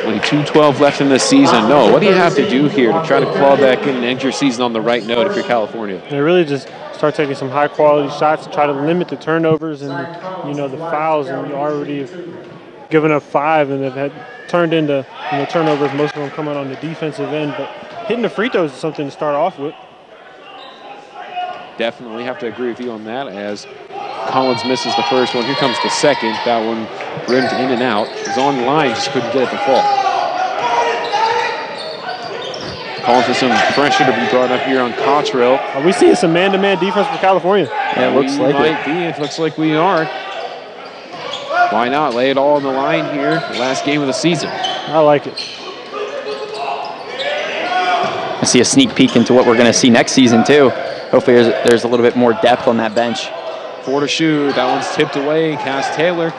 Only 2:12 left in this season. No, what do you have to do here to try to claw back in and end your season on the right note if you're California?
They really just start taking some high-quality shots and try to limit the turnovers and the fouls. And you already have given up 5, and they've had turned into turnovers. Most of them coming on the defensive end, but hitting the free throws is something to start off with.
Definitely have to agree with you on that as Collins misses the first one. Here comes the second. That one rimmed in and out. It was on the line, just couldn't get it to fall. Calling for some pressure to be brought up here on Cottrell.
Are we seeing some man-to-man defense for California?
Yeah, it looks like it.
Might be. It looks like we are. Why not lay it all on the line here? Last game of the season.
I like it.
I see a sneak peek into what we're going to see next season too. Hopefully there's a little bit more depth on that bench.
4 to shoot. That one's tipped away. Cass Taylor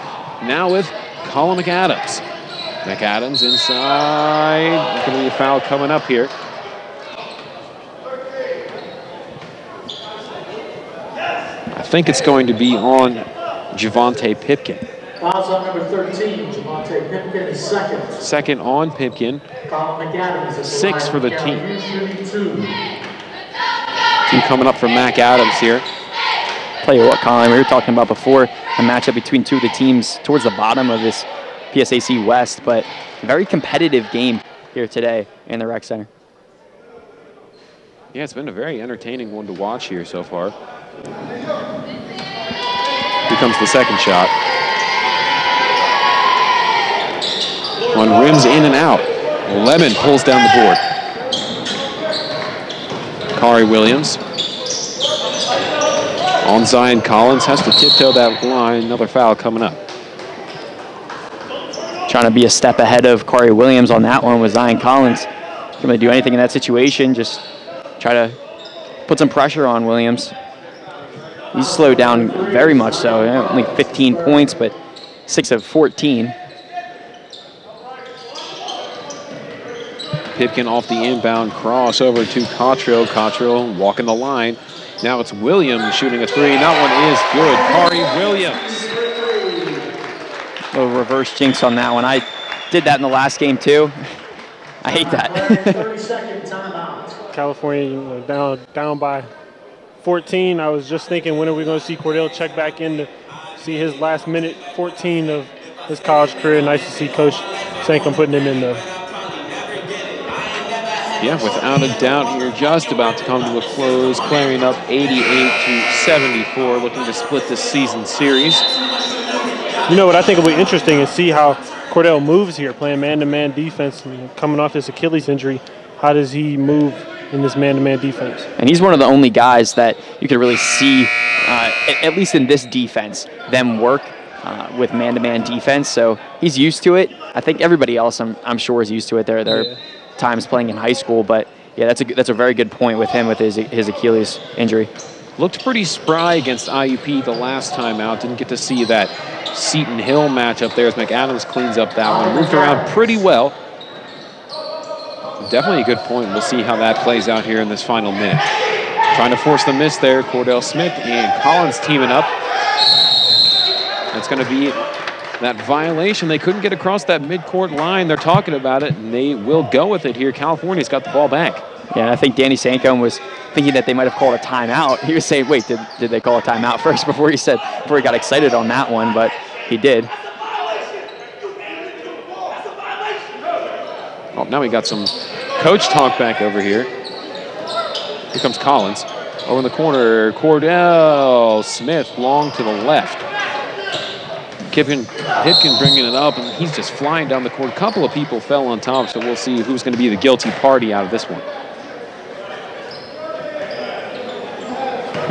now with Colin McAdams. McAdams inside. There's going to be a foul coming up here. I think it's going to be on Javonte Pipkin.
Foul's on number 13. Javonte Pipkin is 2nd.
2nd on Pipkin.
Colin McAdams is
6 for the team.
2.
2 coming up for McAdams here.
Tell you what, Colin, we were talking about before a matchup between 2 of the teams towards the bottom of this PSAC West, but a very competitive game here today in the Rec Center.
Yeah, it's been a very entertaining one to watch here so far. Here comes the second shot. One rims in and out. Lemon pulls down the board. Kari Williams On Zion Collins, has to tiptoe that line. Another foul coming up.
Trying to be a step ahead of Corey Williams on that one with Zion Collins. Can't really do anything in that situation. Just try to put some pressure on Williams. He's slowed down very much so. Only 15 points, but 6 of 14.
Pipkin off the inbound cross over to Cottrell. Cottrell walking the line. Now it's Williams shooting a three. That one is good. Corey Williams.
Little reverse jinx on that one. I did that in the last game too. I hate that.
30-second timeout.
California down by 14. I was just thinking, when are we going to see Cordell check back in to see his last minute 14 of his college career? Nice to see Coach Sankum putting him in though.
Yeah, without a doubt here, just about to come to a close. Clarion up 88-74, looking to split this season series.
You know what I think will be interesting is see how Cordell moves here, playing man-to-man defense, coming off this Achilles injury. How does he move in this man-to-man defense?
And he's one of the only guys that you can really see, at least in this defense, them work with man-to-man defense. So he's used to it. I think everybody else, I'm sure, is used to it. There are times playing in high school, but yeah, that's a very good point with him with his Achilles injury.
Looked pretty spry against IUP the last time out. Didn't get to see that Seton Hill matchup there as McAdams cleans up that one. Moved around pretty well. Definitely a good point. We'll see how that plays out here in this final minute. Trying to force the miss there. Cordell Smith and Collins teaming up. That's going to be that violation. They couldn't get across that midcourt line. They're talking about it, and they will go with it here. California's got the ball back.
Yeah, and I think Danny Sankum was thinking that they might have called a timeout. He was saying, wait, did they call a timeout first before he got excited on that one, but he did.
Oh, now we got some coach talk back over here. Here comes Collins. Over in the corner, Cordell Smith long to the left. Pipkin bringing it up, and he's just flying down the court. A couple of people fell on top, so we'll see who's going to be the guilty party out of this one.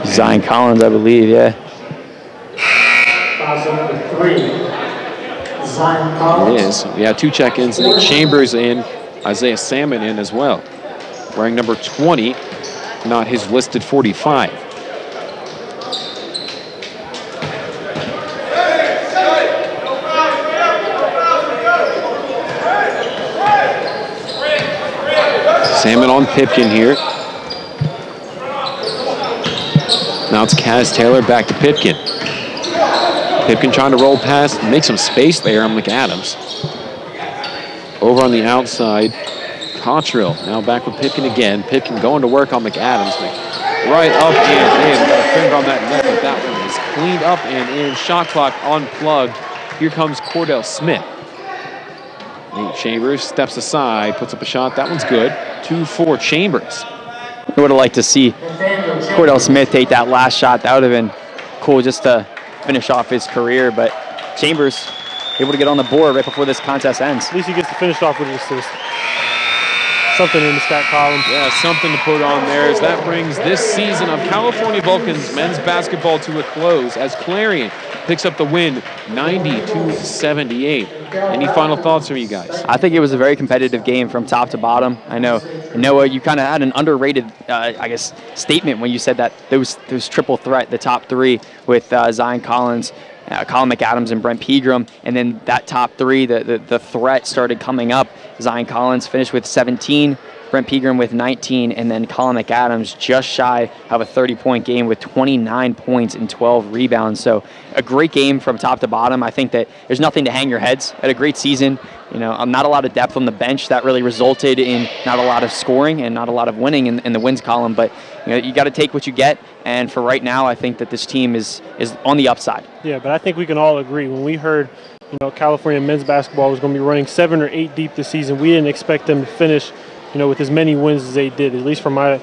Zion Collins, I believe, yeah.
Foul number 3, Zion Collins.
It is. We have 2 check-ins. Nick Chambers in, Isaiah Salmon in as well. Wearing number 20, not his listed 45. Salmon on Pipkin here. Now it's Kaz Taylor back to Pipkin. Pipkin trying to roll past, make some space there on McAdams. Over on the outside, Cottrell now back with Pipkin again. Pipkin going to work on McAdams. Right up and in. Got a finger on that net, but that one is cleaned up and in. Shot clock unplugged. Here comes Cordell Smith. Nate Chambers steps aside, puts up a shot. That one's good. 2-4 Chambers.
I would have liked to see Cordell Smith take that last shot. That would have been cool just to finish off his career, but Chambers able to get on the board right before this contest ends.
At least he gets to finish off with an assist. Something in the stat column.
Yeah, something to put on there as that brings this season of California Vulcans men's basketball to a close as Clarion picks up the win 90-78. Any final thoughts from you guys?
I think it was a very competitive game from top to bottom. I know, Noah, you kind of had an underrated, I guess, statement when you said that those triple threat, the top 3 with Zion Collins, Colin McAdams, and Brent Pegram, and then that top 3, the threat started coming up. Zion Collins finished with 17, Brent Pegram with 19, and then Colin McAdams just shy of a 30-point game with 29 points and 12 rebounds. So a great game from top to bottom. I think that there's nothing to hang your heads at. A great season. Not a lot of depth on the bench that really resulted in not a lot of scoring and not a lot of winning in the wins column. But you got to take what you get. And for right now, I think that this team is on the upside.
Yeah, but I think we can all agree when we heard California men's basketball was going to be running 7 or 8 deep this season, we didn't expect them to finish with as many wins as they did. At least from my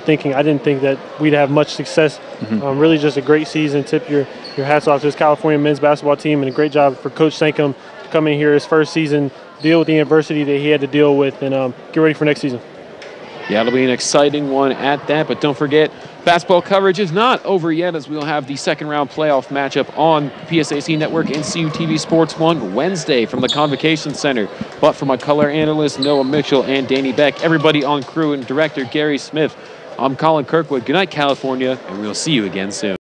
thinking, I didn't think that we'd have much success. Really just a great season. Tip your hats off to this California men's basketball team, and a great job for Coach Sankum to come in here his first season, deal with the adversity that he had to deal with, and get ready for next season.
Yeah, it'll be an exciting one at that, but don't forget, basketball coverage is not over yet, as we'll have the second-round playoff matchup on PSAC Network and CUTV Sports 1 Wednesday from the Convocation Center. But for my color analysts, Noah Mitchell and Danny Beck, everybody on crew, and director Gary Smith, I'm Colin Kirkwood. Good night, California, and we'll see you again soon.